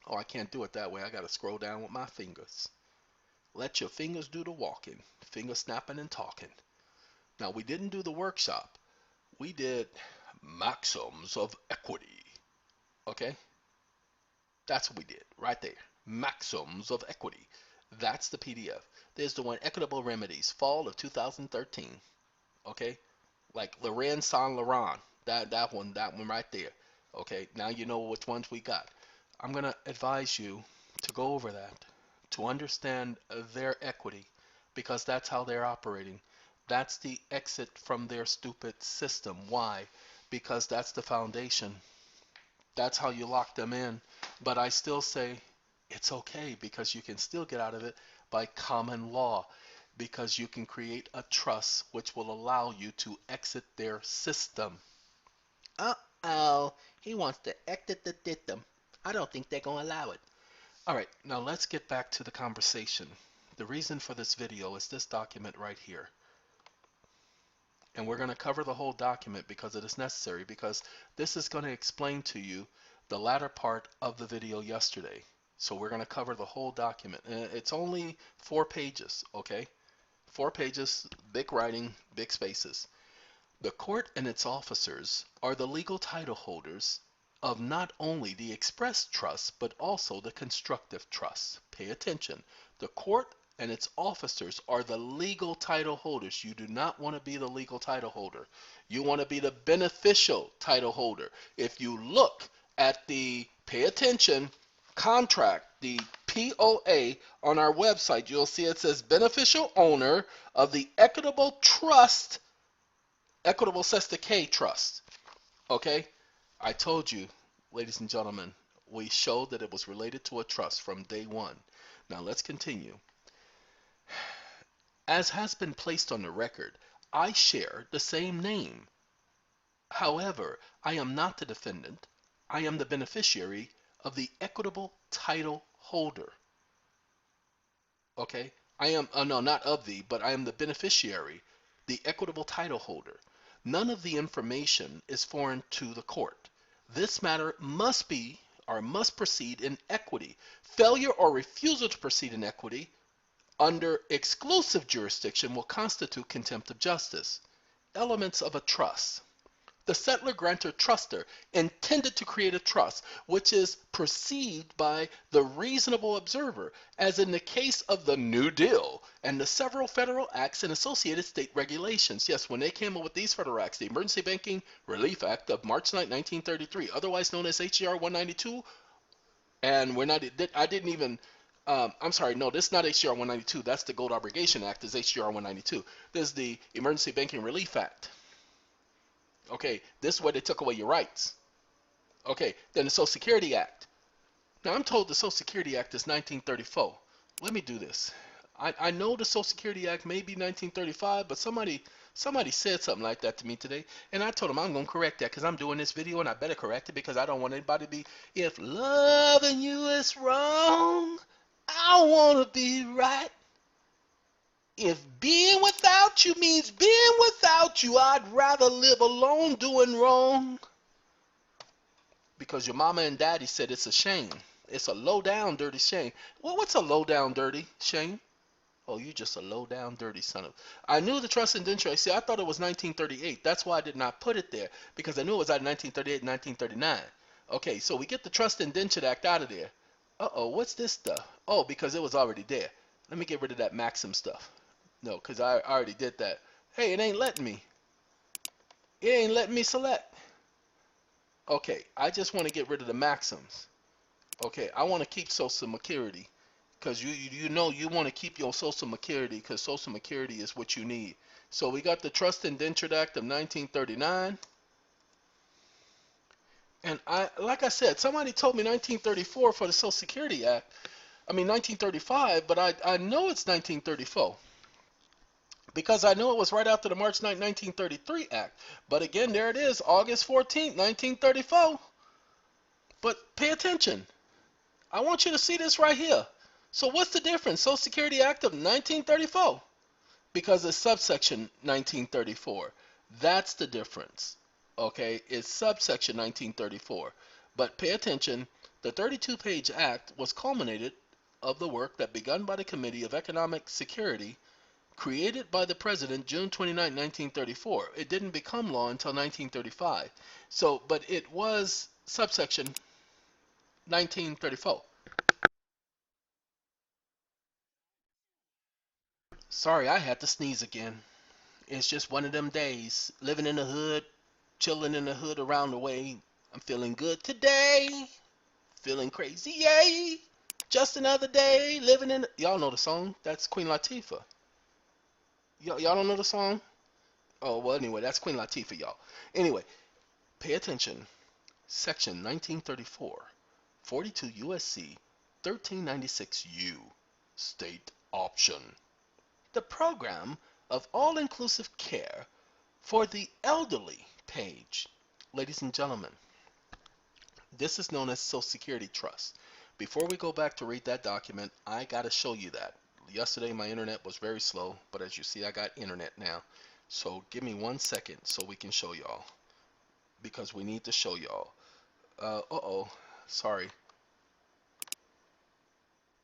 Oh, I can't do it that way. I got to scroll down with my fingers. Let your fingers do the walking. Finger snapping and talking. Now, we didn't do the workshop. We did Maxims of Equity. Okay? That's what we did right there. Maxims of Equity. That's the PDF. There's the one, Equitable Remedies, fall of 2013. Okay? Like Loren Saint Laurent. That one right there. Okay? Now you know which ones we got. I'm going to advise you to go over that, to understand their equity, because that's how they're operating. That's the exit from their stupid system. Why? Because that's the foundation. That's how you lock them in. But I still say it's okay, because you can still get out of it by common law, because you can create a trust which will allow you to exit their system. Uh-oh, he wants to exit the system. I don't think they're going to allow it. All right, now let's get back to the conversation. The reason for this video is this document right here. And we're going to cover the whole document because it is necessary, because this is going to explain to you the latter part of the video yesterday. So we're going to cover the whole document. It's only 4 pages, okay? 4 pages, big writing, big spaces. The court and its officers are the legal title holders of not only the express trust, but also the constructive trust. Pay attention. The court and its officers are the legal title holders. You do not want to be the legal title holder. You want to be the beneficial title holder. If you look at the, pay attention, contract, the POA on our website, you'll see it says beneficial owner of the Equitable Trust. Equitable says the K Trust. Okay? I told you, ladies and gentlemen, we showed that it was related to a trust from day one. Now let's continue. As has been placed on the record, I share the same name. However, I am not the defendant. I am the beneficiary of the equitable title holder. Okay? I am, no, not of the, but I am the beneficiary, the equitable title holder. None of the information is foreign to the court. This matter must be, or must proceed in equity. Failure or refusal to proceed in equity under exclusive jurisdiction will constitute contempt of justice. Elements of a trust. The settler-grantor-truster intended to create a trust which is perceived by the reasonable observer, as in the case of the New Deal and the several federal acts and associated state regulations. Yes, when they came up with these federal acts, the Emergency Banking Relief Act of March 9, 1933, otherwise known as H.R. 192, and we're not, I didn't even, I'm sorry, no, this is not H.R. 192, that's the Gold Obligation Act, is H.R. 192. This is the Emergency Banking Relief Act. Okay, this is where they took away your rights. Okay, then the Social Security Act. Now, I'm told the Social Security Act is 1934. Let me do this. I know the Social Security Act may be 1935, but somebody said something like that to me today, and I told them I'm going to correct that because I'm doing this video, and I better correct it because I don't want anybody to be, if loving you is wrong, I want to be right. If being without you means being without you, I'd rather live alone doing wrong. Because your mama and daddy said it's a shame. It's a low down dirty shame. Well, what's a low down dirty shame? Oh, you just a low down dirty son of. I knew the trust indenture. See, I thought it was 1938. That's why I did not put it there, because I knew it was out of 1938 and 1939. Okay, so we get the Trust Indenture Act out of there. Uh-oh, what's this stuff? Oh, because it was already there. Let me get rid of that Maxim stuff. No, because I already did that. Hey, it ain't letting me. It ain't letting me select. Okay, I just want to get rid of the Maxims. Okay, I want to keep Social Security. Because you know you want to keep your Social Security, because Social Security is what you need. So we got the Trust Indenture Act of 1939. And like I said, somebody told me 1934 for the Social Security Act. I mean 1935, but I know it's 1934. Because I knew it was right after the March 9, 1933 Act. But again, there it is, August 14, 1934. But pay attention. I want you to see this right here. So what's the difference? Social Security Act of 1934. Because it's subsection 1934. That's the difference. Okay, it's subsection 1934. But pay attention, the 32-page act was culminated of the work that begun by the Committee of Economic Security created by the President June 29, 1934. It didn't become law until 1935. So, but it was subsection 1934. Sorry, I had to sneeze again. It's just one of them days. Living in the hood, chilling in the hood around the way. I'm feeling good today. Feeling crazy, yay! Just another day living in. Y'all know the song? That's Queen Latifah. Y'all don't know the song? Oh, well, anyway, that's Queen Latifah, y'all. Anyway, pay attention. Section 1934, 42 USC 1396U, State Option. The program of all-inclusive care for the elderly page. Ladies and gentlemen, this is known as Social Security Trust. Before we go back to read that document, I got to show you that. Yesterday my internet was very slow, but as you see I got internet now. So give me 1 second so we can show y'all. Because we need to show y'all. Uh-oh. Sorry.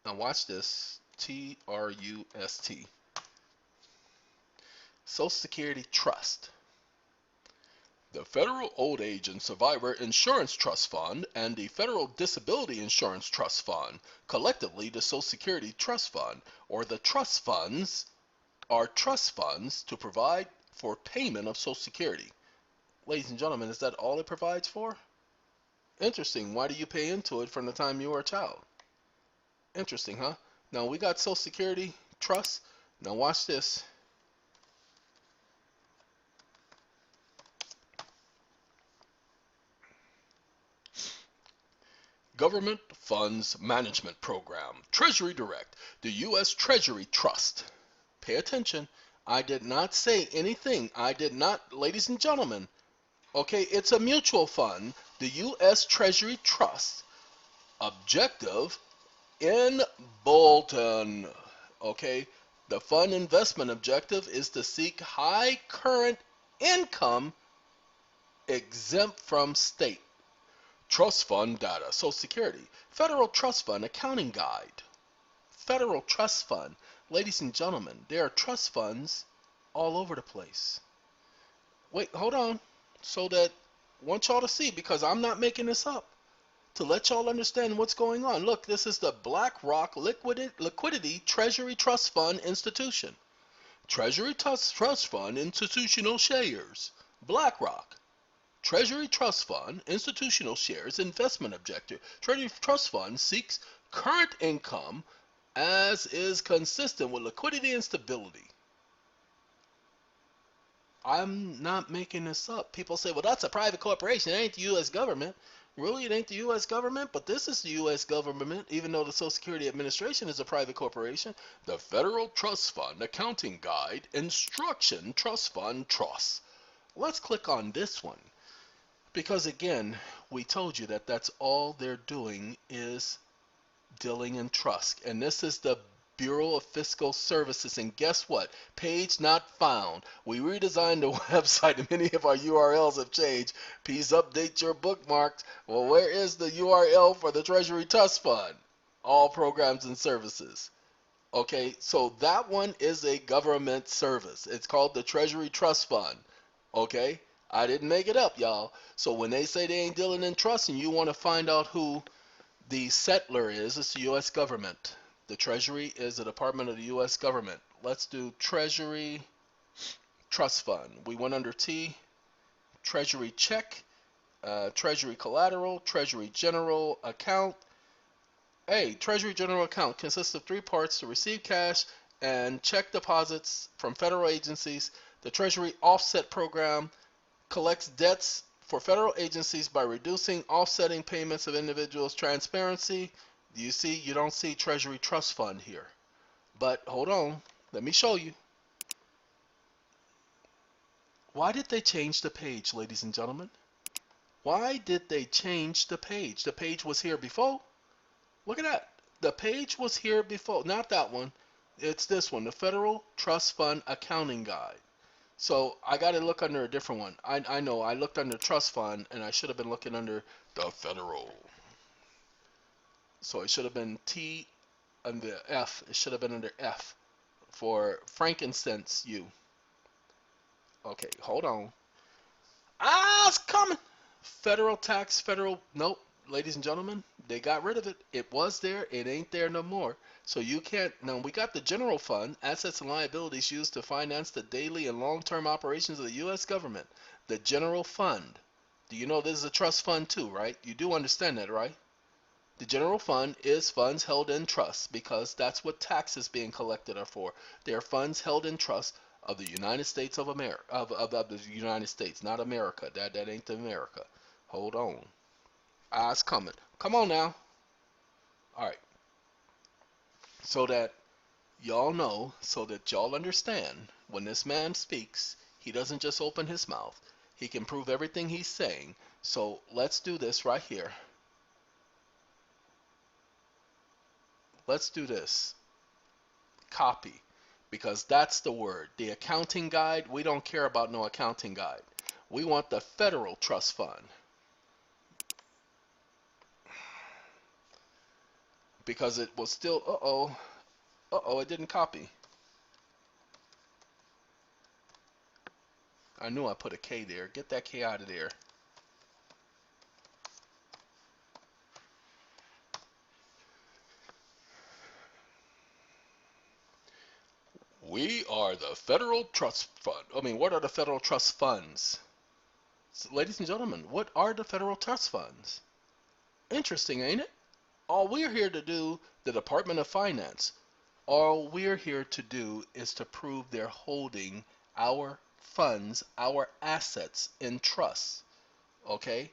Now watch this. Trust. Social Security Trust. The Federal Old Age and Survivor Insurance Trust Fund and the Federal Disability Insurance Trust Fund, collectively the Social Security Trust Fund, or the trust funds, are trust funds to provide for payment of Social Security. Ladies and gentlemen, is that all it provides for? Interesting. Why do you pay into it from the time you were a child? Interesting, huh? Now we got Social Security Trust. Now watch this. Government Funds Management Program, Treasury Direct, the U.S. Treasury Trust. Pay attention. I did not say anything. I did not, ladies and gentlemen. Okay, it's a mutual fund, the U.S. Treasury Trust. Objective in Bolton. Okay, the fund investment objective is to seek high current income exempt from state. Trust fund data, Social Security, Federal Trust Fund accounting guide. Federal Trust Fund. Ladies and gentlemen, there are trust funds all over the place. Wait, hold on. So that I want y'all to see, because I'm not making this up, to let y'all understand what's going on. Look, this is the BlackRock Liquidity Treasury Trust Fund Institution. Treasury Trust Fund Institutional Shares. BlackRock. Treasury Trust Fund, Institutional Shares, Investment Objective. Treasury Trust Fund seeks current income as is consistent with liquidity and stability. I'm not making this up. People say, well, that's a private corporation. It ain't the U.S. government. Really, it ain't the U.S. government? But this is the U.S. government, even though the Social Security Administration is a private corporation. The Federal Trust Fund Accounting Guide, Instruction, Trust Fund, Trust. Let's click on this one. Because again, we told you that that's all they're doing is dealing in trust. And this is the Bureau of Fiscal Services. And guess what? Page not found. We redesigned the website and many of our URLs have changed. Please update your bookmarks. Well, where is the URL for the Treasury Trust Fund? All programs and services. Okay, so that one is a government service. It's called the Treasury Trust Fund. Okay? I didn't make it up, y'all. So when they say they ain't dealing in trust and you want to find out who the settler is, it's the U.S. government. The Treasury is the Department of the U.S. government. Let's do Treasury Trust Fund. We went under T, Treasury Check, Treasury Collateral, Treasury General Account. A Treasury General Account consists of 3 parts: to receive cash and check deposits from federal agencies. The Treasury Offset Program collects debts for federal agencies by reducing offsetting payments of individuals. Transparency. You see, you don't see Treasury Trust Fund here. But hold on, let me show you. Why did they change the page, ladies and gentlemen? Why did they change the page? The page was here before. Look at that. The page was here before. Not that one. It's this one, the Federal Trust Fund Accounting Guide. So I got to look under a different one. I know I looked under trust fund and I should have been looking under the federal. So it should have been T and the F. It should have been under F for frankincense you. Okay, hold on. Ah, it's coming. Federal tax, federal. Nope, ladies and gentlemen, they got rid of it. It was there. It ain't there no more. So you can't. Now we got the general fund, assets and liabilities used to finance the daily and long-term operations of the U.S. government. The general fund. Do you know this is a trust fund too, right? You do understand that, right? The general fund is funds held in trust because that's what taxes being collected are for. They are funds held in trust of the United States of America, of the United States, not America. That ain't America. Hold on. Eyes coming. Come on now. All right. So that y'all know, so that y'all understand, when this man speaks, he doesn't just open his mouth. He can prove everything he's saying. So let's do this right here. Let's do this. Copy. Because that's the word. The accounting guide, we don't care about no accounting guide. We want the federal trust fund. Because it was still, it didn't copy. I knew I put a K there. Get that K out of there. We are the federal trust fund. I mean, what are the federal trust funds? So, ladies and gentlemen, what are the federal trust funds? Interesting, ain't it? All we're here to do, the Department of Finance, all we're here to do is to prove they're holding our funds, our assets in trust. Okay?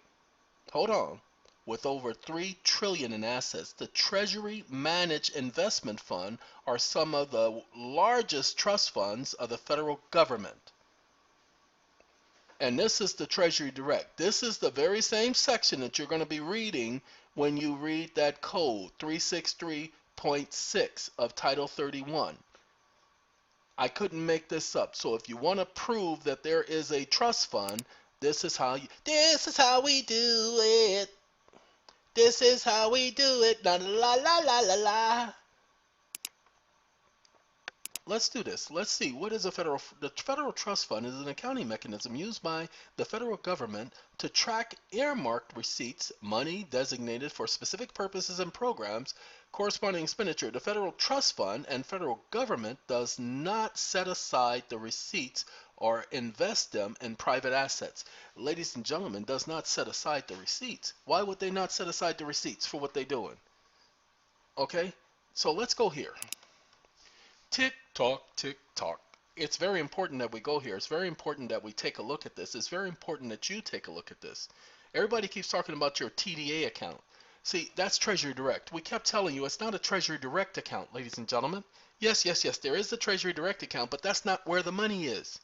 Hold on. With over 3 trillion in assets, the Treasury Managed Investment Fund are some of the largest trust funds of the federal government. And this is the Treasury Direct. This is the very same section that you're going to be reading when you read that code 363.6 of Title 31. I couldn't make this up. So if you want to prove that there is a trust fund, this is how we do it. This is how we do it. La la la la la la. Let's do this. Let's see. What is the federal trust fund is an accounting mechanism used by the federal government to track earmarked receipts, money designated for specific purposes and programs, corresponding expenditure. The federal trust fund and federal government does not set aside the receipts or invest them in private assets. Ladies and gentlemen, does not set aside the receipts. Why would they not set aside the receipts for what they're doing? Okay, so let's go here. Tick tock, tick tock. It's very important that we go here. It's very important that we take a look at this. It's very important that you take a look at this. Everybody keeps talking about your TDA account. See, that's Treasury Direct. We kept telling you it's not a Treasury Direct account, ladies and gentlemen. Yes, there is a Treasury Direct account, but that's not where the money is.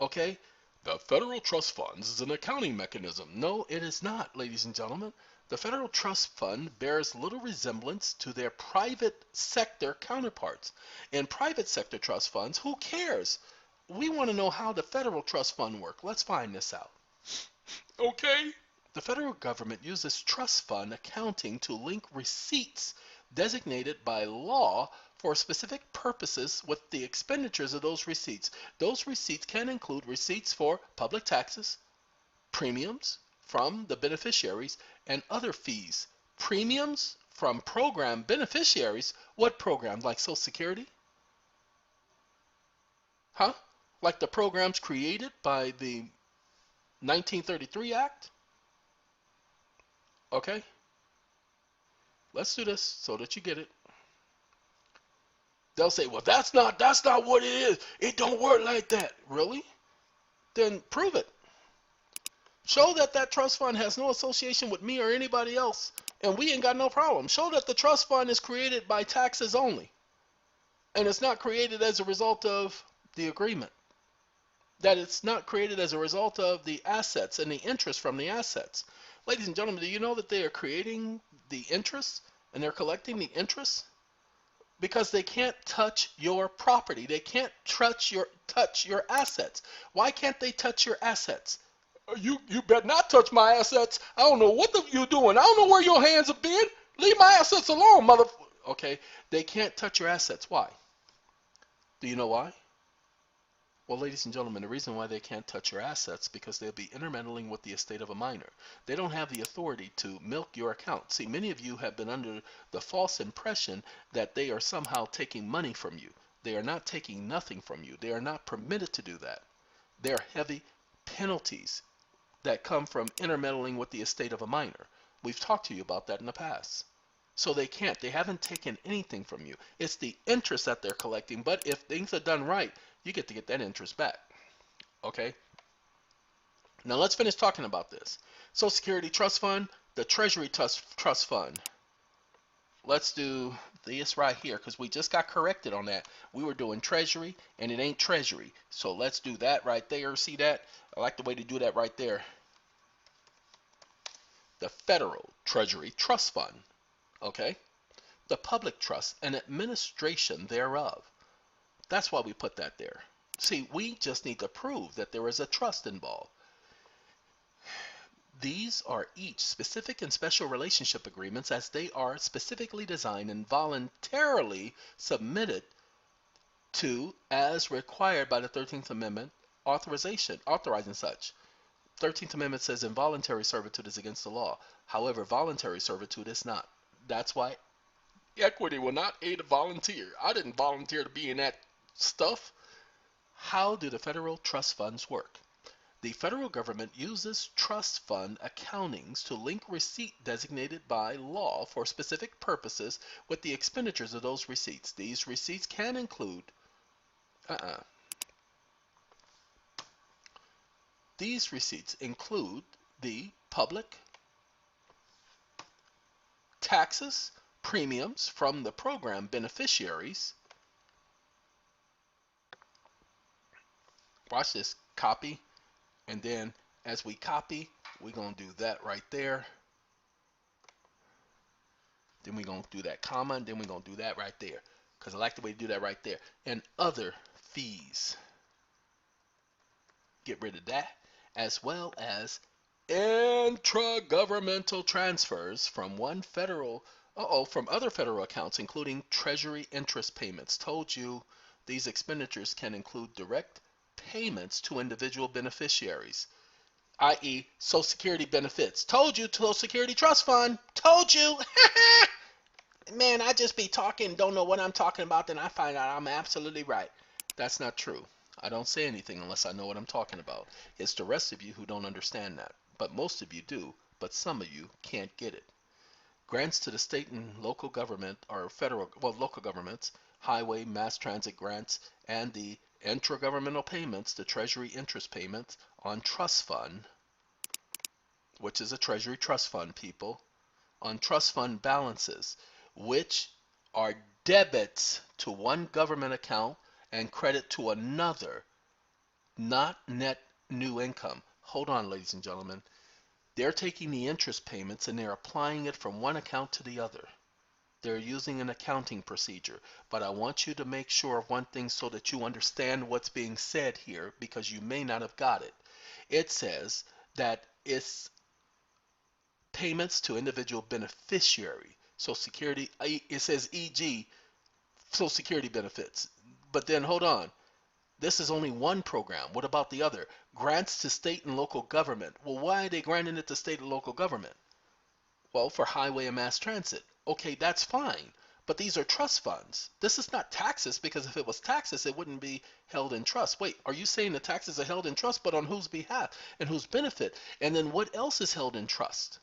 Okay? The federal trust funds is an accounting mechanism. No, it is not, ladies and gentlemen. The federal trust fund bears little resemblance to their private sector counterparts. In private sector trust funds, who cares? We want to know how the federal trust fund works. Let's find this out. Okay? The federal government uses trust fund accounting to link receipts designated by law for specific purposes with the expenditures of those receipts. Those receipts can include receipts for public taxes, premiums from the beneficiaries, and other fees. Premiums from program beneficiaries? What program? Like Social Security? Huh? Like the programs created by the 1933 Act? Okay? Let's do this so that you get it. They'll say, well, that's not what it is. It don't work like that. Really? Then prove it. Show that that trust fund has no association with me or anybody else, and we ain't got no problem. Show that the trust fund is created by taxes only, and it's not created as a result of the agreement. That it's not created as a result of the assets and the interest from the assets. Ladies and gentlemen, do you know that they are creating the interest and they're collecting the interest Because they can't touch your property. They can't touch your assets. Why can't they touch your assets? You better not touch my assets. I don't know what you're doing. I don't know where your hands have been. Leave my assets alone, mother. Okay, they can't touch your assets. Why? Do you know why? Well, ladies and gentlemen, the reason why they can't touch your assets because they'll be intermeddling with the estate of a minor. They don't have the authority to milk your account. See, many of you have been under the false impression that they are somehow taking money from you. They are not taking nothing from you. They are not permitted to do that. There are heavy penalties that come from intermeddling with the estate of a minor. We've talked to you about that in the past. So they can't. They haven't taken anything from you. It's the interest that they're collecting. But if things are done right, you get to get that interest back. Okay? Now let's finish talking about this. Social Security Trust Fund, the Treasury Trust Fund. Let's do this right here because we just got corrected on that. We were doing Treasury and it ain't Treasury. So let's do that right there. See that? I like the way to do that right there. The Federal Treasury Trust Fund. Okay? The public trust and administration thereof. That's why we put that there. See, we just need to prove that there is a trust involved. These are each specific and special relationship agreements as they are specifically designed and voluntarily submitted to as required by the 13th Amendment authorizing such. 13th Amendment says involuntary servitude is against the law. However, voluntary servitude is not. That's why equity will not aid a volunteer. I didn't volunteer to be in that stuff. How do the federal trust funds work? The federal government uses trust fund accountings to link receipt designated by law for specific purposes with the expenditures of those receipts. These receipts can include These receipts include the public taxes, premiums from the program beneficiaries. Watch this, copy, and then as we copy, we're going to do that right there. Then we're going to do that comma, and then we're going to do that right there because I like the way to do that right there. And other fees. Get rid of that, as well as intra-governmental transfers from from other federal accounts, including Treasury interest payments. Told you these expenditures can include direct payments to individual beneficiaries, i.e. Social Security benefits. Told you, Social Security Trust Fund. Told you. Man, I just be talking, don't know what I'm talking about, then I find out I'm absolutely right. That's not true. I don't say anything unless I know what I'm talking about. It's the rest of you who don't understand that. But most of you do, but some of you can't get it. Grants to the state and local government or local governments, highway, mass transit grants, and the intragovernmental payments, the Treasury interest payments on trust fund, which is a Treasury trust fund, people, on trust fund balances, which are debits to one government account and credit to another, not net new income. Hold on, ladies and gentlemen. They're taking the interest payments and they're applying it from one account to the other. They're using an accounting procedure. But I want you to make sure of one thing so that you understand what's being said here, because you may not have got it. It says that it's payments to individual beneficiary. Social Security, it says e.g. Social Security benefits. But then hold on. This is only one program. What about the other? Grants to state and local government. Well, why are they granting it to state and local government? Well, for highway and mass transit. Okay, that's fine. But these are trust funds. This is not taxes, because if it was taxes, it wouldn't be held in trust. Wait, are you saying the taxes are held in trust, but on whose behalf and whose benefit? And then what else is held in trust?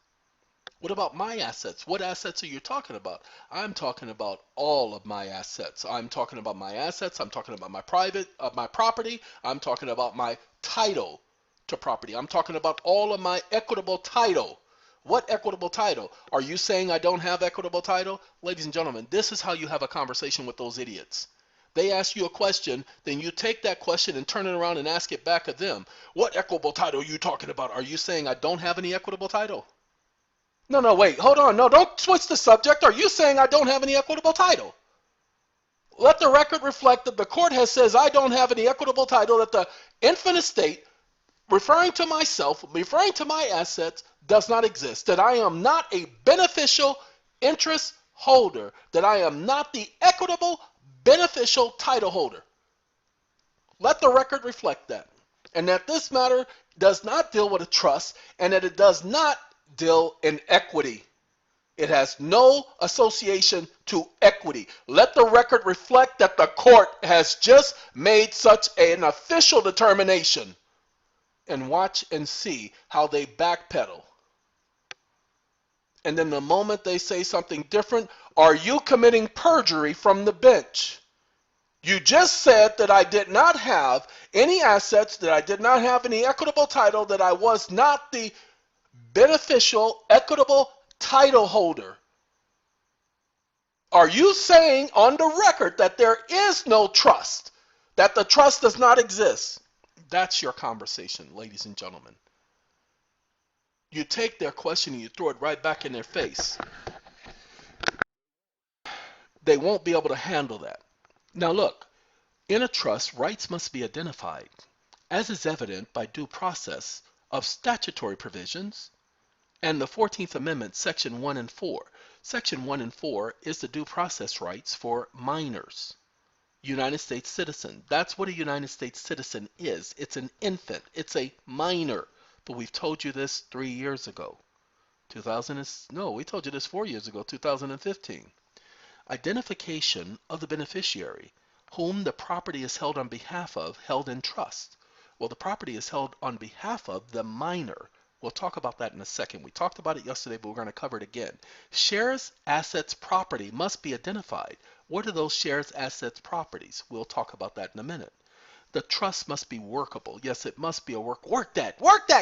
What about my assets? What assets are you talking about? I'm talking about all of my assets. I'm talking about my assets. I'm talking about my property. I'm talking about my title to property. I'm talking about all of my equitable title. What equitable title? Are you saying I don't have equitable title? Ladies and gentlemen, this is how you have a conversation with those idiots. They ask you a question, then you take that question and turn it around and ask it back at them. What equitable title are you talking about? Are you saying I don't have any equitable title? No, wait, hold on. No, don't switch the subject. Are you saying I don't have any equitable title? Let the record reflect that the court has says I don't have any equitable title, that the infant estate, referring to myself, referring to my assets, does not exist, that I am not a beneficial interest holder, that I am not the equitable beneficial title holder. Let the record reflect that. And that this matter does not deal with a trust, and that it does not deal in equity. It has no association to equity. Let the record reflect that the court has just made such an official determination. And watch and see how they backpedal. And then the moment they say something different, are you committing perjury from the bench? You just said that I did not have any assets, that I did not have any equitable title, that I was not the beneficial, equitable title holder. Are you saying on the record that there is no trust, that the trust does not exist? That's your conversation, ladies and gentlemen. You take their question and you throw it right back in their face. They won't be able to handle that. Now look, in a trust, rights must be identified, as is evident by due process of statutory provisions and the 14th Amendment, Section 1 and 4. Section 1 and 4 is the due process rights for minors. United States citizen. That's what a United States citizen is. It's an infant. It's a minor. But we've told you this 3 years ago. We told you this 4 years ago, 2015. Identification of the beneficiary, whom the property is held on behalf of, held in trust. Well, the property is held on behalf of the minor. We'll talk about that in a second. We talked about it yesterday, but we're going to cover it again. Shares, assets, property must be identified. What are those shares, assets, properties? We'll talk about that in a minute. The trust must be workable. Yes, it must be a work that.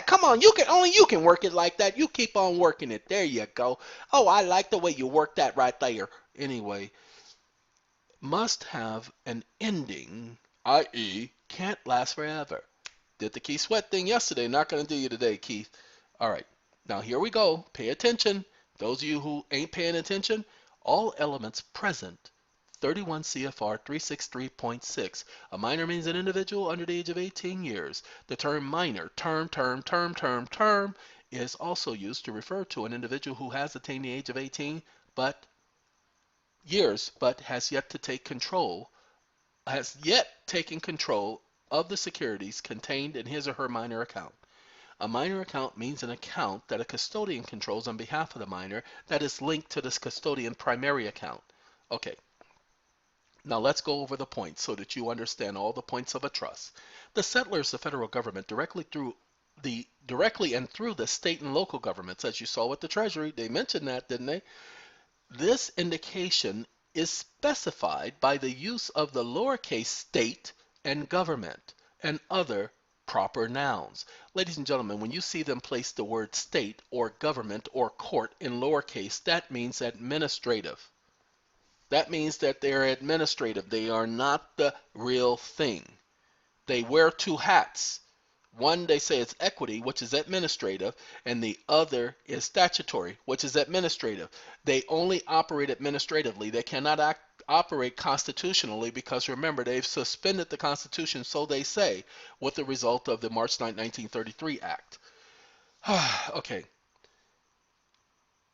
Come on, only you can work it like that. You keep on working it. There you go. Oh, I like the way you work that right there. Anyway, must have an ending, i.e., can't last forever. Did the Keith Sweat thing yesterday. Not going to do you today, Keith. All right. Now here we go. Pay attention. Those of you who ain't paying attention, all elements present. 31 CFR 363.6. A minor means an individual under the age of 18 years. The term minor, term, is also used to refer to an individual who has attained the age of 18 but has yet taken control of the securities contained in his or her minor account. A minor account means an account that a custodian controls on behalf of the minor that is linked to this custodian primary account. Okay. Now let's go over the points so that you understand all the points of a trust. The settlers, the federal government, directly and through the state and local governments, as you saw with the Treasury, they mentioned that, didn't they? This indication is specified by the use of the lowercase state and government and other proper nouns. Ladies and gentlemen, when you see them place the word state or government or court in lowercase, that means administrative. That means that they're administrative. They are not the real thing. They wear two hats. One, they say it's equity, which is administrative, and the other is statutory, which is administrative. They only operate administratively. They cannot operate constitutionally because, remember, they've suspended the Constitution, so they say, with the result of the March 9, 1933 Act. Okay.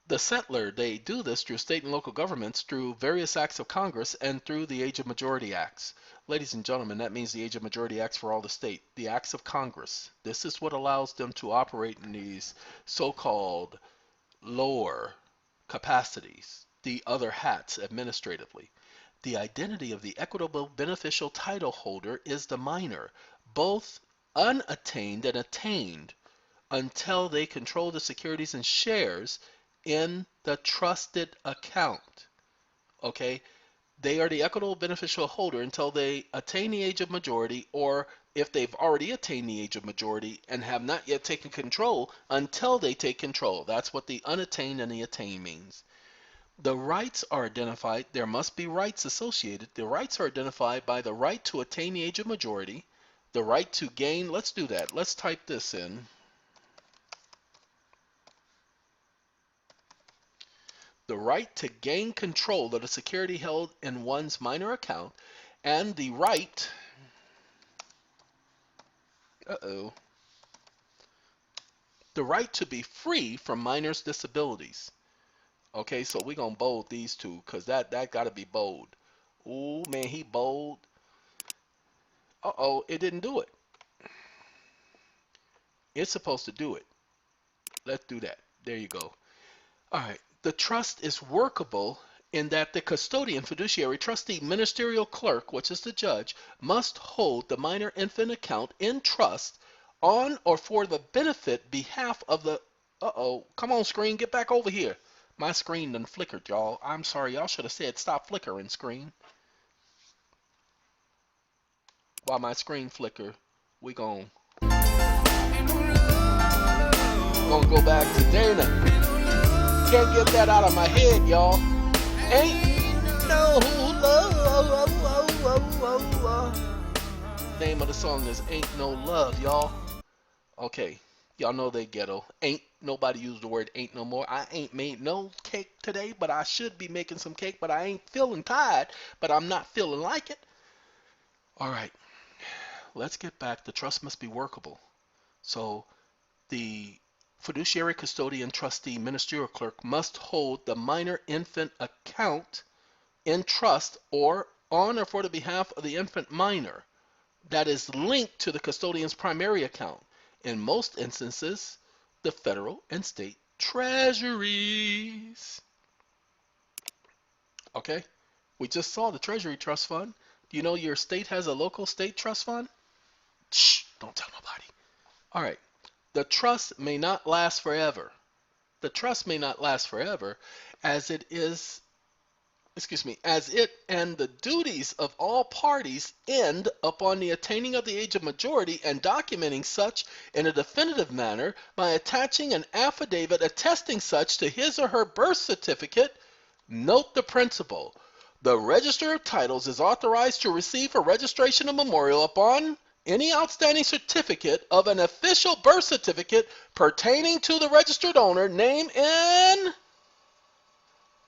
The settler, they do this through state and local governments, through various acts of Congress, and through the Age of Majority Acts. Ladies and gentlemen, that means the Age of Majority Acts for all the state, the acts of Congress. This is what allows them to operate in these so-called lower capacities, the other hats administratively. The identity of the equitable beneficial title holder is the minor, both unattained and attained, until they control the securities and shares in the trusted account. Okay? They are the equitable beneficial holder until they attain the age of majority, or if they've already attained the age of majority and have not yet taken control, until they take control. That's what the unattained and the attained means. The rights are identified. There must be rights associated. The rights are identified by the right to attain the age of majority, the right to gain. Let's do that. Let's type this in. the right to gain control of the security held in one's minor account, and the right, the right to be free from minors' disabilities. Okay, so we're gonna bold these two because that gotta be bold. Ooh, man, he bold. It didn't do it. It's supposed to do it. Let's do that. There you go. All right. The trust is workable in that the custodian, fiduciary, trustee, ministerial clerk, which is the judge, must hold the minor infant account in trust on or for the benefit behalf of the. Come on, screen, get back over here. My screen done flickered, y'all. I'm sorry. Y'all should have said stop flickering, screen. While my screen flicker, we gonna go back to Dana. Can't get that out of my head, y'all. Ain't no love. Name of the song is Ain't No Love, y'all. Okay, y'all know they ghetto. Ain't nobody use the word ain't no more. I ain't made no cake today, but I should be making some cake, but I ain't feeling tired, but I'm not feeling like it. All right, let's get back. The trust must be workable. So the fiduciary, custodian, trustee, ministerial clerk must hold the minor infant account in trust or on or for the behalf of the infant minor that is linked to the custodian's primary account. In most instances, the federal and state treasuries. Okay? We just saw the Treasury Trust Fund. Do you know your state has a local state trust fund? Shh, don't tell nobody. All right. The trust may not last forever. The trust may not last forever as it and the duties of all parties end upon the attaining of the age of majority and documenting such in a definitive manner by attaching an affidavit attesting such to his or her birth certificate. Note the principle. The Register of Titles is authorized to receive for registration of memorial upon any outstanding certificate of an official birth certificate pertaining to the registered owner, name,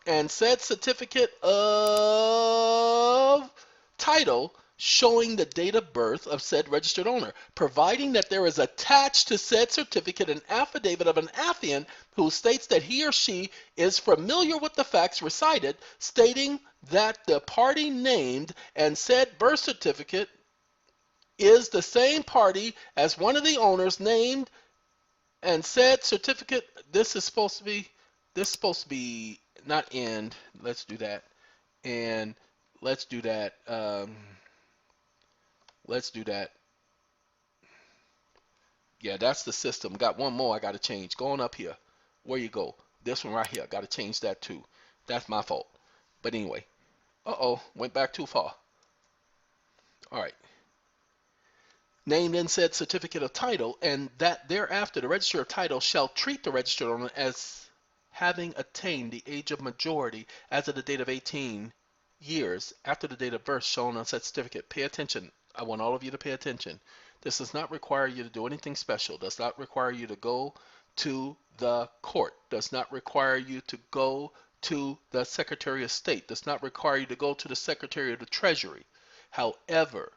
and said certificate of title showing the date of birth of said registered owner, providing that there is attached to said certificate an affidavit of an affiant who states that he or she is familiar with the facts recited, stating that the party named and said birth certificate is the same party as one of the owners named and said certificate. This is supposed to be not end. Let's do that. And let's do that. Let's do that. Yeah, that's the system. Got one more I got to change. Going up here. Where you go? This one right here. Got to change that too. That's my fault. But anyway. Went back too far. All right. Named and said certificate of title, and that thereafter the register of title shall treat the registered owner as having attained the age of majority as of the date of 18 years after the date of birth shown on said certificate. Pay attention. I want all of you to pay attention. This does not require you to do anything special. Does not require you to go to the court. Does not require you to go to the Secretary of State. Does not require you to go to the Secretary of the Treasury. However,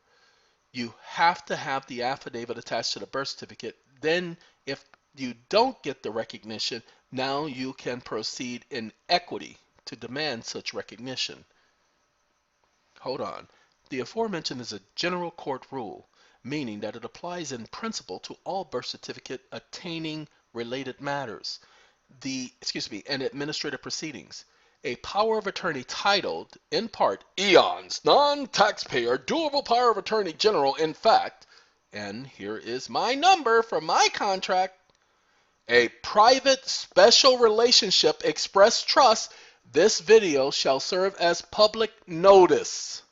you have to have the affidavit attached to the birth certificate. Then if you don't get the recognition, now you can proceed in equity to demand such recognition. Hold on. The aforementioned is a general court rule, meaning that it applies in principle to all birth certificate attaining related matters. And administrative proceedings. A power of attorney titled, in part, EEON'S, non-taxpayer, doable power of attorney general, in fact, and here is my number from my contract, a private special relationship express trust. This video shall serve as public notice,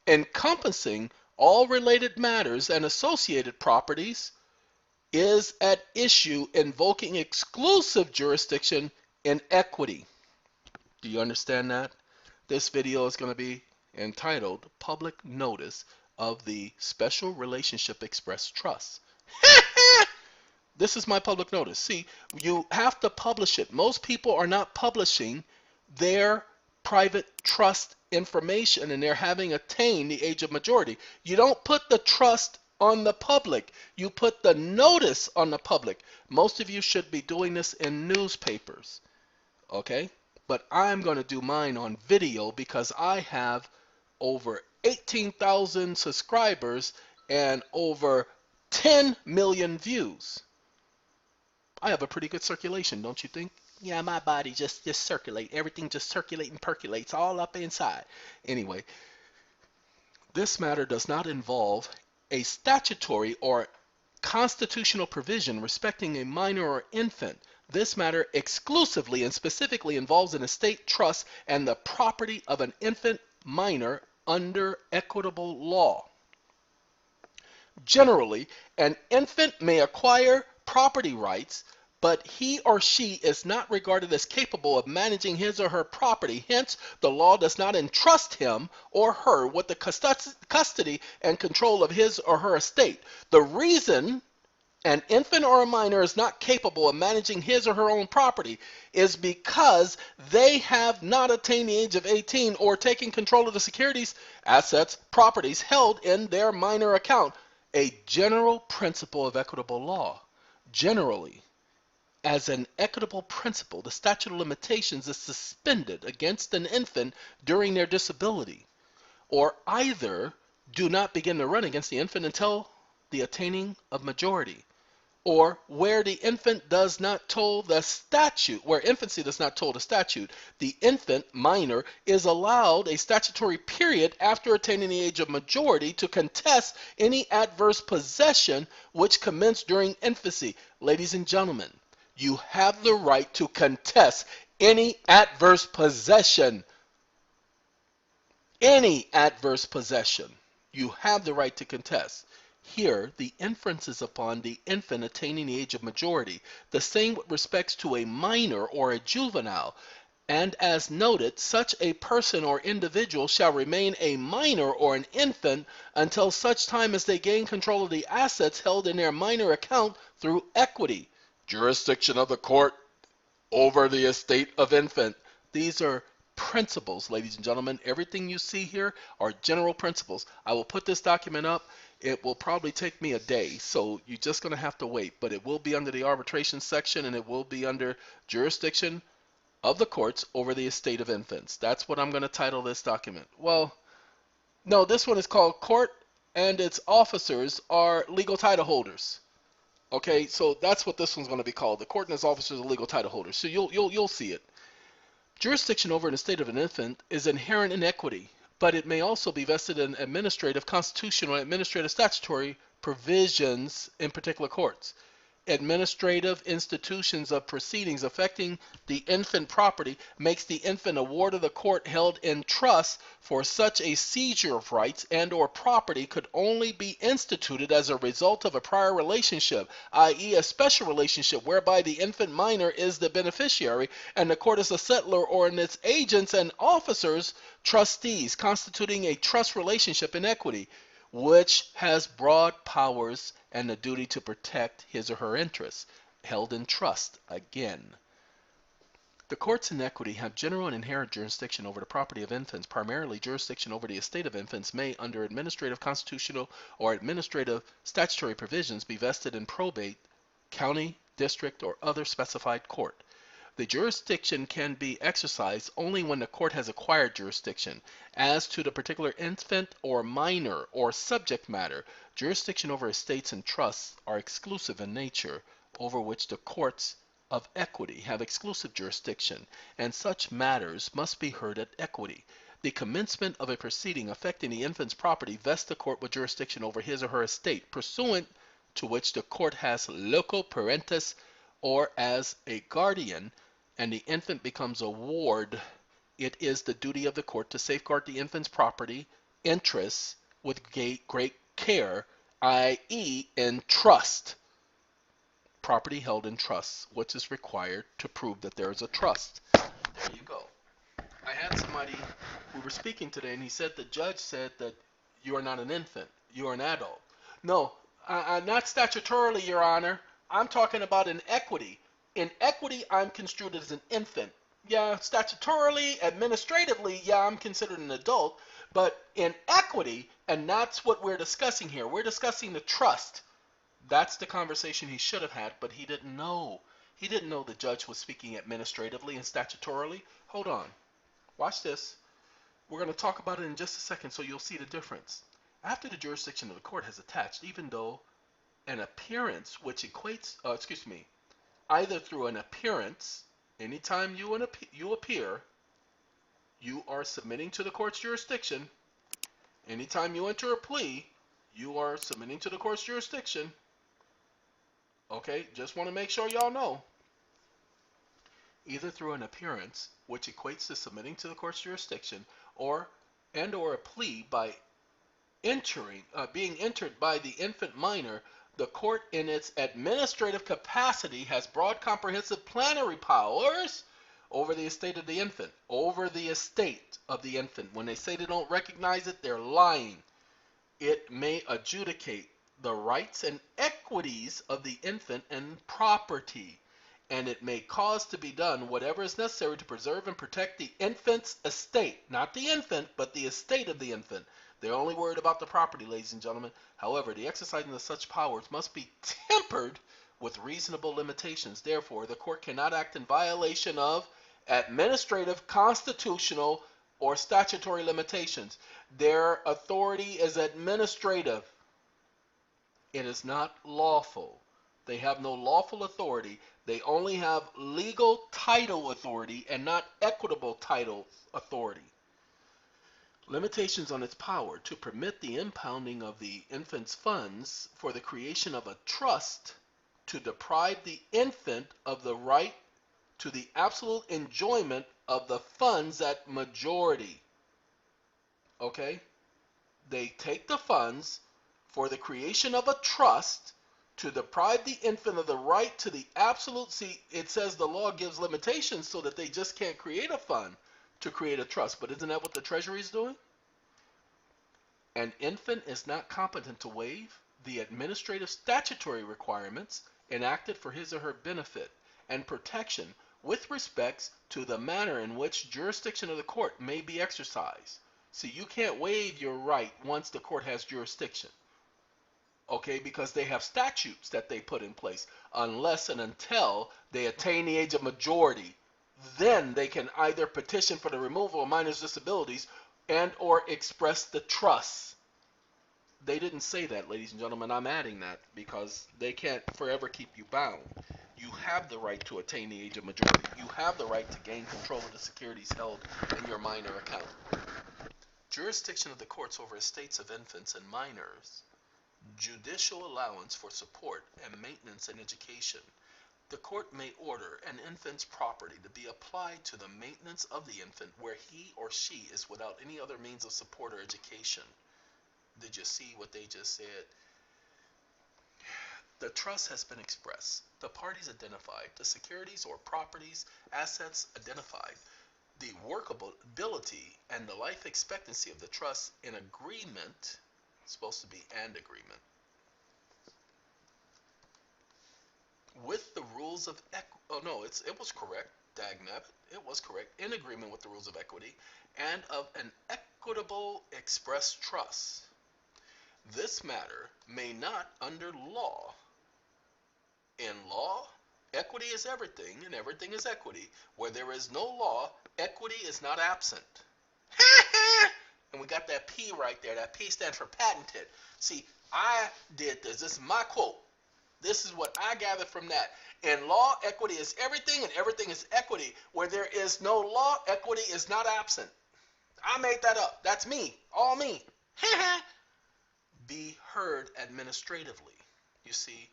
encompassing all related matters and associated properties, is at issue invoking exclusive jurisdiction in equity. Do you understand that? This video is going to be entitled Public Notice of the Special Relationship Express Trust. This is my public notice. See, you have to publish it. Most people are not publishing their private trust information, and they're having attained the age of majority. You don't put the trust on the public. You put the notice on the public. Most of you should be doing this in newspapers, okay? But I'm going to do mine on video because I have over 18,000 subscribers and over 10 million views. I have a pretty good circulation, don't you think? Yeah, my body just circulate. Everything just circulates and percolates all up inside. Anyway, this matter does not involve a statutory or constitutional provision respecting a minor or infant. This matter exclusively and specifically involves an estate trust and the property of an infant minor under equitable law. Generally, an infant may acquire property rights, but he or she is not regarded as capable of managing his or her property. Hence, the law does not entrust him or her with the custody and control of his or her estate. The reason an infant or a minor is not capable of managing his or her own property is because they have not attained the age of 18 or taken control of the securities, assets, properties held in their minor account. A general principle of equitable law. Generally, as an equitable principle, the statute of limitations is suspended against an infant during their disability, or either do not begin to run against the infant until the attaining of majority, or where the infant does not toll the statute, where infancy does not toll the statute, the infant minor is allowed a statutory period after attaining the age of majority to contest any adverse possession which commenced during infancy. Ladies and gentlemen, you have the right to contest any adverse possession. Any adverse possession. You have the right to contest. Here, the inference is upon the infant attaining the age of majority, the same with respects to a minor or a juvenile. And as noted, such a person or individual shall remain a minor or an infant until such time as they gain control of the assets held in their minor account through equity. Jurisdiction of the court over the estate of infant. These are principles, ladies and gentlemen. Everything you see here are general principles. I will put this document up. It will probably take me a day, so you're just going to have to wait. But it will be under the arbitration section, and it will be under jurisdiction of the courts over the estate of infants. That's what I'm going to title this document. Well, no, this one is called Court and its officers are legal title holders. Okay, so that's what this one's going to be called. The court and its officers are legal title holders. So you'll see it. Jurisdiction over an estate of an infant is inherent in equity, but it may also be vested in administrative, constitutional, and administrative statutory provisions in particular courts. Administrative institutions of proceedings affecting the infant property makes the infant a ward of the court held in trust for such a seizure of rights and or property could only be instituted as a result of a prior relationship, i.e. a special relationship whereby the infant minor is the beneficiary and the court is a settlor or in its agents and officers trustees, constituting a trust relationship in equity, which has broad powers and the duty to protect his or her interests, held in trust again. The courts in equity have general and inherent jurisdiction over the property of infants. Primarily, jurisdiction over the estate of infants may, under administrative, constitutional, or administrative statutory provisions, be vested in probate, county, district, or other specified court. The jurisdiction can be exercised only when the court has acquired jurisdiction. As to the particular infant or minor or subject matter, jurisdiction over estates and trusts are exclusive in nature, over which the courts of equity have exclusive jurisdiction, and such matters must be heard at equity. The commencement of a proceeding affecting the infant's property vests the court with jurisdiction over his or her estate, pursuant to which the court has loco parentis or as a guardian, and the infant becomes a ward. It is the duty of the court to safeguard the infant's property interests with great care, i.e. in trust. Property held in trust, which is required to prove that there is a trust. There you go. I had somebody, we were speaking today, and he said the judge said that you are not an infant, you are an adult. No, not statutorily, Your Honor. I'm talking about in equity. In equity, I'm construed as an infant. Yeah, statutorily, administratively, yeah, I'm considered an adult. But in equity, and that's what we're discussing here, we're discussing the trust. That's the conversation he should have had, but he didn't know. He didn't know the judge was speaking administratively and statutorily. Hold on. Watch this. We're going to talk about it in just a second so you'll see the difference. After the jurisdiction of the court has attached, even though an appearance which equates, either through an appearance, anytime you appear, you are submitting to the court's jurisdiction. Anytime you enter a plea, you are submitting to the court's jurisdiction. Okay, just want to make sure y'all know. Either through an appearance, which equates to submitting to the court's jurisdiction, or a plea by being entered by the infant minor, the court in its administrative capacity has broad comprehensive plenary powers over the estate of the infant. Over the estate of the infant. When they say they don't recognize it, they're lying. It may adjudicate the rights and equities of the infant and property, and it may cause to be done whatever is necessary to preserve and protect the infant's estate. Not the infant, but the estate of the infant. They're only worried about the property, ladies and gentlemen. However, the exercising of such powers must be tempered with reasonable limitations. Therefore, the court cannot act in violation of administrative, constitutional, or statutory limitations. Their authority is administrative. It is not lawful. They have no lawful authority. They only have legal title authority and not equitable title authority. Limitations on its power to permit the impounding of the infant's funds for the creation of a trust to deprive the infant of the right to the absolute enjoyment of the funds at majority. Okay? They take the funds for the creation of a trust to deprive the infant of the right to the absolute. See, it says the law gives limitations so that they just can't create a fund to create a trust. But isn't that what the Treasury is doing? An infant is not competent to waive the administrative statutory requirements enacted for his or her benefit and protection with respects to the manner in which jurisdiction of the court may be exercised. See, you can't waive your right once the court has jurisdiction. Okay, because they have statutes that they put in place. Unless and until they attain the age of majority, then they can either petition for the removal of minors' disabilities and or express the trust. They didn't say that, ladies and gentlemen. I'm adding that because they can't forever keep you bound. You have the right to attain the age of majority. You have the right to gain control of the securities held in your minor account. Jurisdiction of the courts over estates of infants and minors. Judicial allowance for support and maintenance and education. The court may order an infant's property to be applied to the maintenance of the infant where he or she is without any other means of support or education. Did you see what they just said? The trust has been expressed. The parties identified. The securities or properties, assets identified. The workability and the life expectancy of the trust in agreement. It's supposed to be and agreement. With the rules of it was correct. Dagnabbit, it was correct. In agreement with the rules of equity and of an equitable express trust. This matter may not under law. In law, equity is everything and everything is equity. Where there is no law, equity is not absent. And we got that P right there. That P stands for patented. See, I did this. This is my quote. This is what I gathered from that. In law, equity is everything and everything is equity. Where there is no law, equity is not absent. I made that up. That's me. All me. Be heard administratively. You see,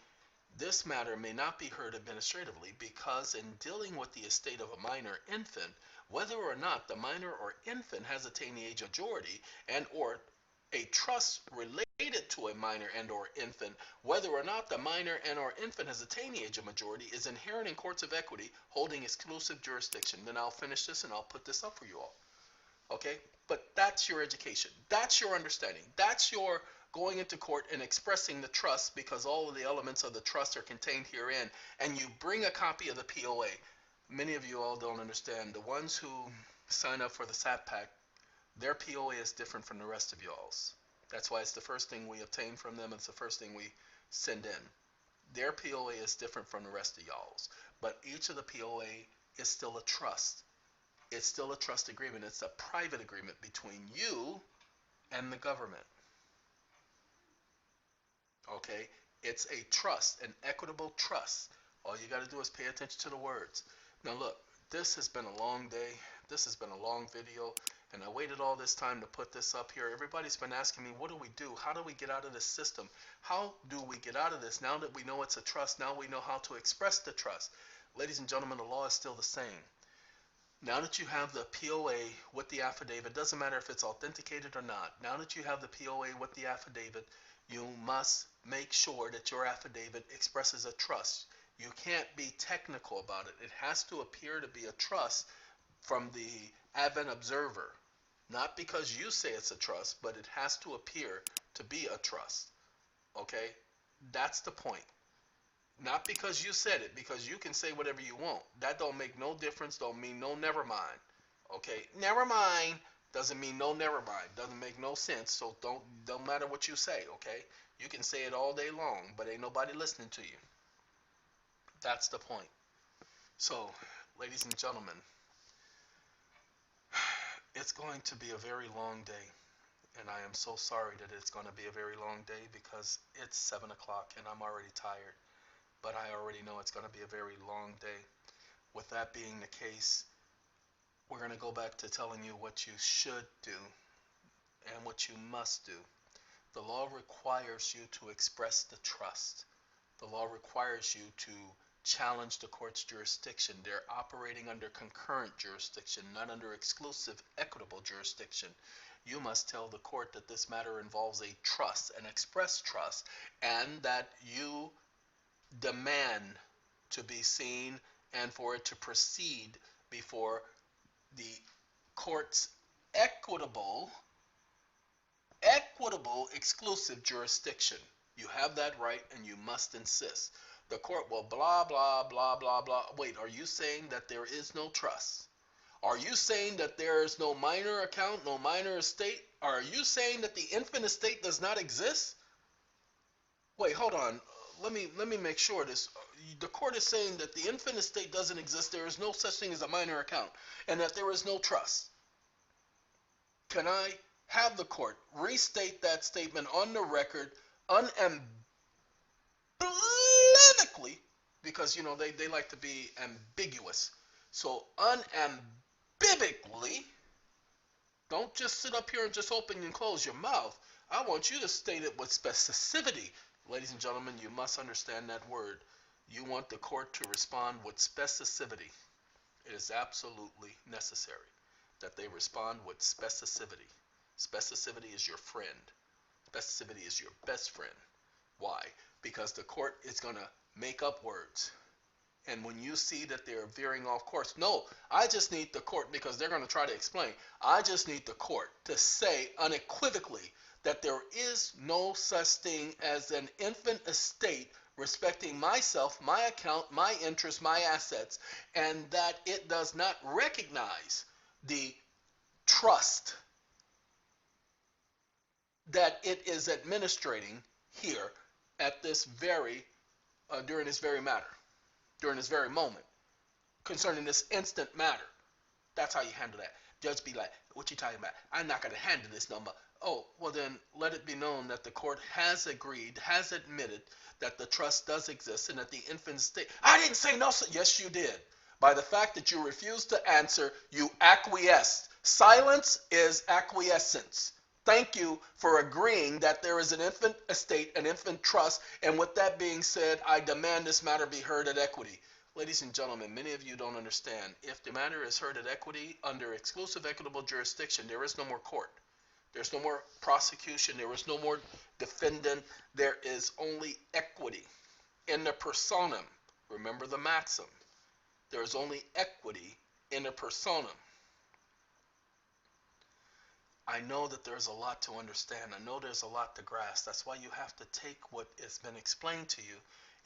this matter may not be heard administratively because in dealing with the estate of a minor infant, whether or not the minor or infant has attained the age of majority and or a trust related to a minor and or infant, whether or not the minor and or infant has attained the age of majority is inherent in courts of equity holding exclusive jurisdiction. Then I'll finish this and I'll put this up for you all. Okay? But that's your education. That's your understanding. That's your going into court and expressing the trust because all of the elements of the trust are contained herein, and you bring a copy of the POA. Many of you all don't understand. The ones who sign up for the SAT Pack, their POA is different from the rest of y'all's. That's why it's the first thing we obtain from them. It's the first thing we send in. Their POA is different from the rest of y'all's. But each of the POA is still a trust. It's still a trust agreement. It's a private agreement between you and the government. Okay? It's a trust, an equitable trust. All you got to do is pay attention to the words. Now look, this has been a long day. This has been a long video, and I waited all this time to put this up here. Everybody's been asking me, what do we do? How do we get out of this system? How do we get out of this? Now that we know it's a trust, now we know how to express the trust. Ladies and gentlemen, the law is still the same. Now that you have the POA with the affidavit, doesn't matter if it's authenticated or not. Now that you have the POA with the affidavit, you must make sure that your affidavit expresses a trust. You can't be technical about it. It has to appear to be a trust from the advent observer. Not because you say it's a trust, but it has to appear to be a trust. Okay? That's the point. Not because you said it, because you can say whatever you want. That don't make no difference, don't mean no never mind. Okay? Never mind doesn't mean no never mind. Doesn't make no sense, so don't matter what you say, okay? You can say it all day long, but ain't nobody listening to you. That's the point. So, ladies and gentlemen, it's going to be a very long day, and I am so sorry that it's going to be a very long day because it's 7 o'clock and I'm already tired. But I already know it's going to be a very long day. With that being the case, we're going to go back to telling you what you should do and what you must do. The law requires you to express the trust. The law requires you to challenge the court's jurisdiction. They're operating under concurrent jurisdiction, not under exclusive equitable jurisdiction. You must tell the court that this matter involves a trust, an express trust, and that you demand to be seen and for it to proceed before the court's equitable exclusive jurisdiction. You have that right and you must insist. The court will blah, blah, blah, blah, blah. Wait, are you saying that there is no trust? Are you saying that there is no minor account, no minor estate? Are you saying that the infant estate does not exist? Wait, hold on. Let me make sure this. The court is saying that the infant estate doesn't exist. There is no such thing as a minor account, and that there is no trust. Can I have the court restate that statement on the record unambiguously, because you know they like to be ambiguous. So unambiguously, don't just sit up here and just open and close your mouth. I want you to state it with specificity. Ladies and gentlemen, you must understand that word. You want the court to respond with specificity. It is absolutely necessary that they respond with specificity. Specificity is your friend. Specificity is your best friend. Why? Because the court is going to make up words. And when you see that they're veering off course, no, I just need the court, because they're going to try to explain. I just need the court to say unequivocally that there is no such thing as an infant estate respecting myself, my account, my interests, my assets, and that it does not recognize the trust that it is administrating here at this very, during this very matter, during this very moment, concerning this instant matter. That's how you handle that. Judge be like, what you talking about? I'm not going to handle this number. Oh, well then let it be known that the court has agreed, has admitted that the trust does exist and that the infant estate. I didn't say no. Yes, you did. By the fact that you refused to answer, you acquiesced. Silence is acquiescence. Thank you for agreeing that there is an infant estate, an infant trust, and with that being said, I demand this matter be heard at equity. Ladies and gentlemen, many of you don't understand. If the matter is heard at equity under exclusive equitable jurisdiction, there is no more court. There's no more prosecution. There is no more defendant. There is only equity. In the personam, remember the maxim, there is only equity in the personam. I know that there's a lot to understand. I know there's a lot to grasp. That's why you have to take what has been explained to you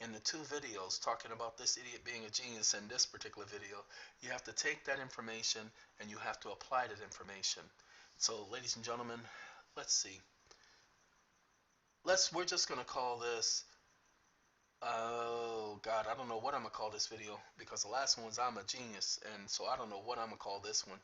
in the two videos talking about this idiot being a genius in this particular video. You have to take that information and you have to apply that information. So, ladies and gentlemen, let's see. We're just gonna call this. Oh God, I don't know what I'm gonna call this video because the last one was I'm a genius, and so I don't know what I'm gonna call this one.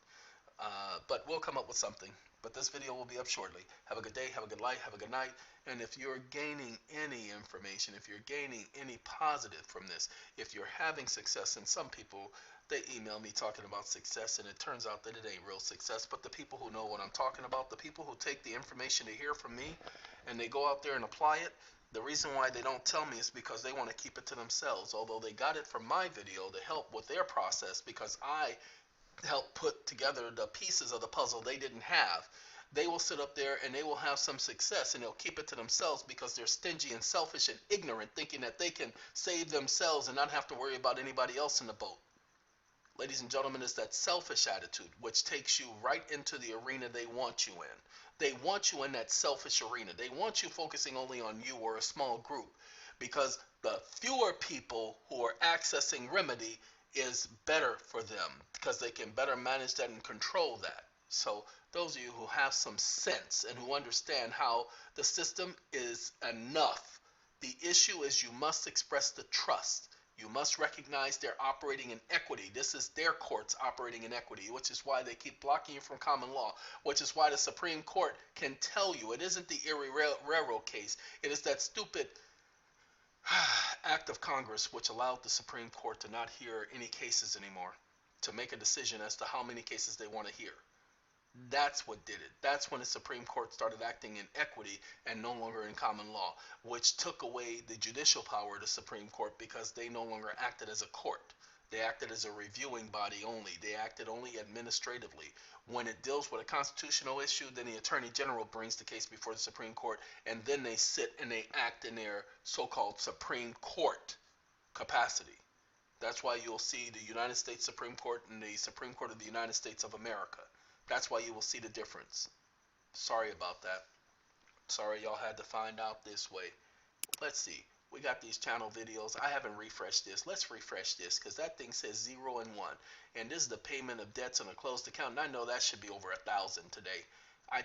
But we'll come up with something. But this video will be up shortly. Have a good day, have a good life, have a good night. And if you're gaining any information, if you're gaining any positive from this, if you're having success, and some people, they email me talking about success, and it turns out that it ain't real success. But the people who know what I'm talking about, the people who take the information they hear from me, and they go out there and apply it, the reason why they don't tell me is because they want to keep it to themselves. Although they got it from my video to help with their process, because I help put together the pieces of the puzzle they didn't have. They will sit up there and they will have some success and they'll keep it to themselves because they're stingy and selfish and ignorant, thinking that they can save themselves and not have to worry about anybody else in the boat. Ladies and gentlemen, it's that selfish attitude which takes you right into the arena they want you in. They want you in that selfish arena. They want you focusing only on you or a small group, because the fewer people who are accessing remedy is better for them because they can better manage that and control that. So those of you who have some sense and who understand how the system is enough, the issue is you must express the trust. You must recognize they're operating in equity. This is their courts operating in equity, which is why they keep blocking you from common law, which is why the Supreme Court can tell you it isn't the Erie Railroad case. It is that stupid act of Congress which allowed the Supreme Court to not hear any cases anymore, to make a decision as to how many cases they want to hear. That's what did it. That's when the Supreme Court started acting in equity and no longer in common law, which took away the judicial power of the Supreme Court because they no longer acted as a court. They acted as a reviewing body only. They acted only administratively. When it deals with a constitutional issue, then the Attorney General brings the case before the Supreme Court, and then they sit and they act in their so-called Supreme Court capacity. That's why you'll see the United States Supreme Court and the Supreme Court of the United States of America. That's why you will see the difference. Sorry about that. Sorry y'all had to find out this way. Let's see. We got these channel videos. I haven't refreshed this. Let's refresh this because that thing says 0 and 1. And this is the payment of debts on a closed account. And I know that should be over 1,000 today. I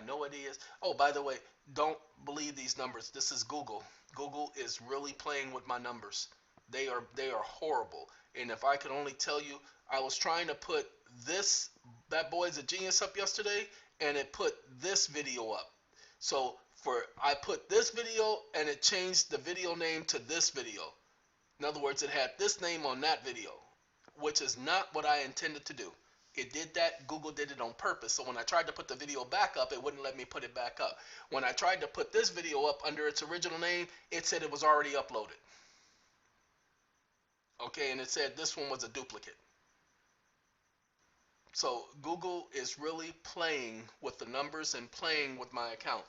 know it is. Oh, by the way, don't believe these numbers. This is Google. Google is really playing with my numbers. They are horrible. And if I could only tell you, I was trying to put this, that boy's a genius up yesterday, and it put this video up. So I put this video and it changed the video name to this video. In other words, it had this name on that video, which is not what I intended to do. It did that. Google did it on purpose. So when I tried to put the video back up, it wouldn't let me put it back up. When I tried to put this video up under its original name, it said it was already uploaded. Okay, and it said this one was a duplicate. So Google is really playing with the numbers and playing with my account,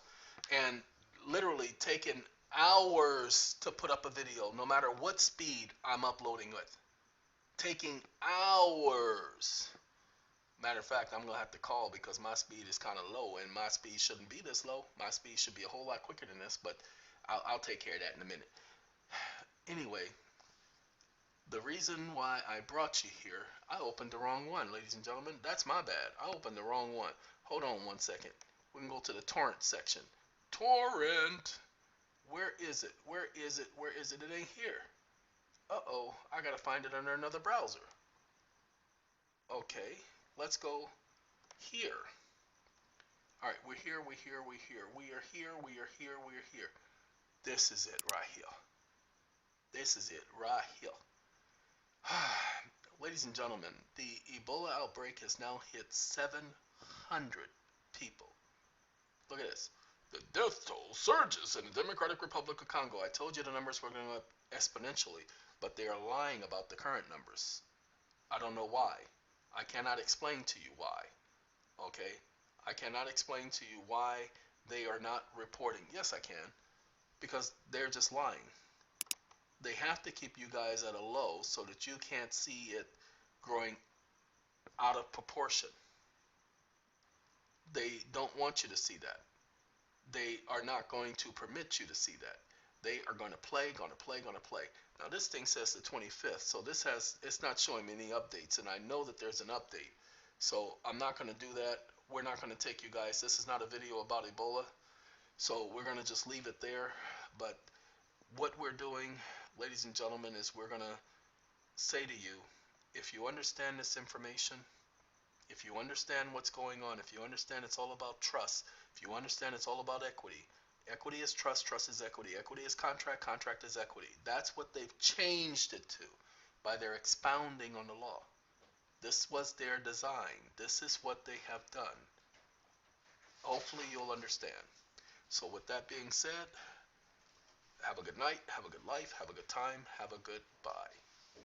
and literally taking hours to put up a video, no matter what speed I'm uploading with. Taking hours. Matter of fact, I'm gonna have to call because my speed is kind of low, and my speed shouldn't be this low. My speed should be a whole lot quicker than this, but I'll take care of that in a minute. Anyway, the reason why I brought you here, I opened the wrong one, ladies and gentlemen. That's my bad. I opened the wrong one. Hold on one second. We can go to the torrent section. Torrent. Where is it? Where is it? Where is it? It ain't here. Uh-oh. I gotta find it under another browser. Okay. Let's go here. All right. We're here. We're here. We're here. We are here. We are here. We are here. This is it right here. This is it right here. Ladies and gentlemen, the Ebola outbreak has now hit 700 people. Look at this. The death toll surges in the Democratic Republic of Congo. I told you the numbers were going up exponentially, but they are lying about the current numbers. I don't know why. I cannot explain to you why. Okay? I cannot explain to you why they are not reporting. Yes, I can. Because they're just lying. They have to keep you guys at a low so that you can't see it growing out of proportion. They don't want you to see that. They are not going to permit you to see that. They are going to play, going to play, going to play. Now this thing says the 25th, so it's not showing me any updates, and I know that there's an update. So I'm not going to do that. We're not going to take you guys. This is not a video about Ebola, so we're going to just leave it there. But what we're doing, ladies and gentlemen, is we're going to say to you, if you understand this information, if you understand what's going on, if you understand it's all about trust, if you understand it's all about equity, equity is trust, trust is equity, equity is contract, contract is equity. That's what they've changed it to by their expounding on the law. This was their design. This is what they have done. Hopefully you'll understand. So with that being said, have a good night, have a good life, have a good time, have a good bye.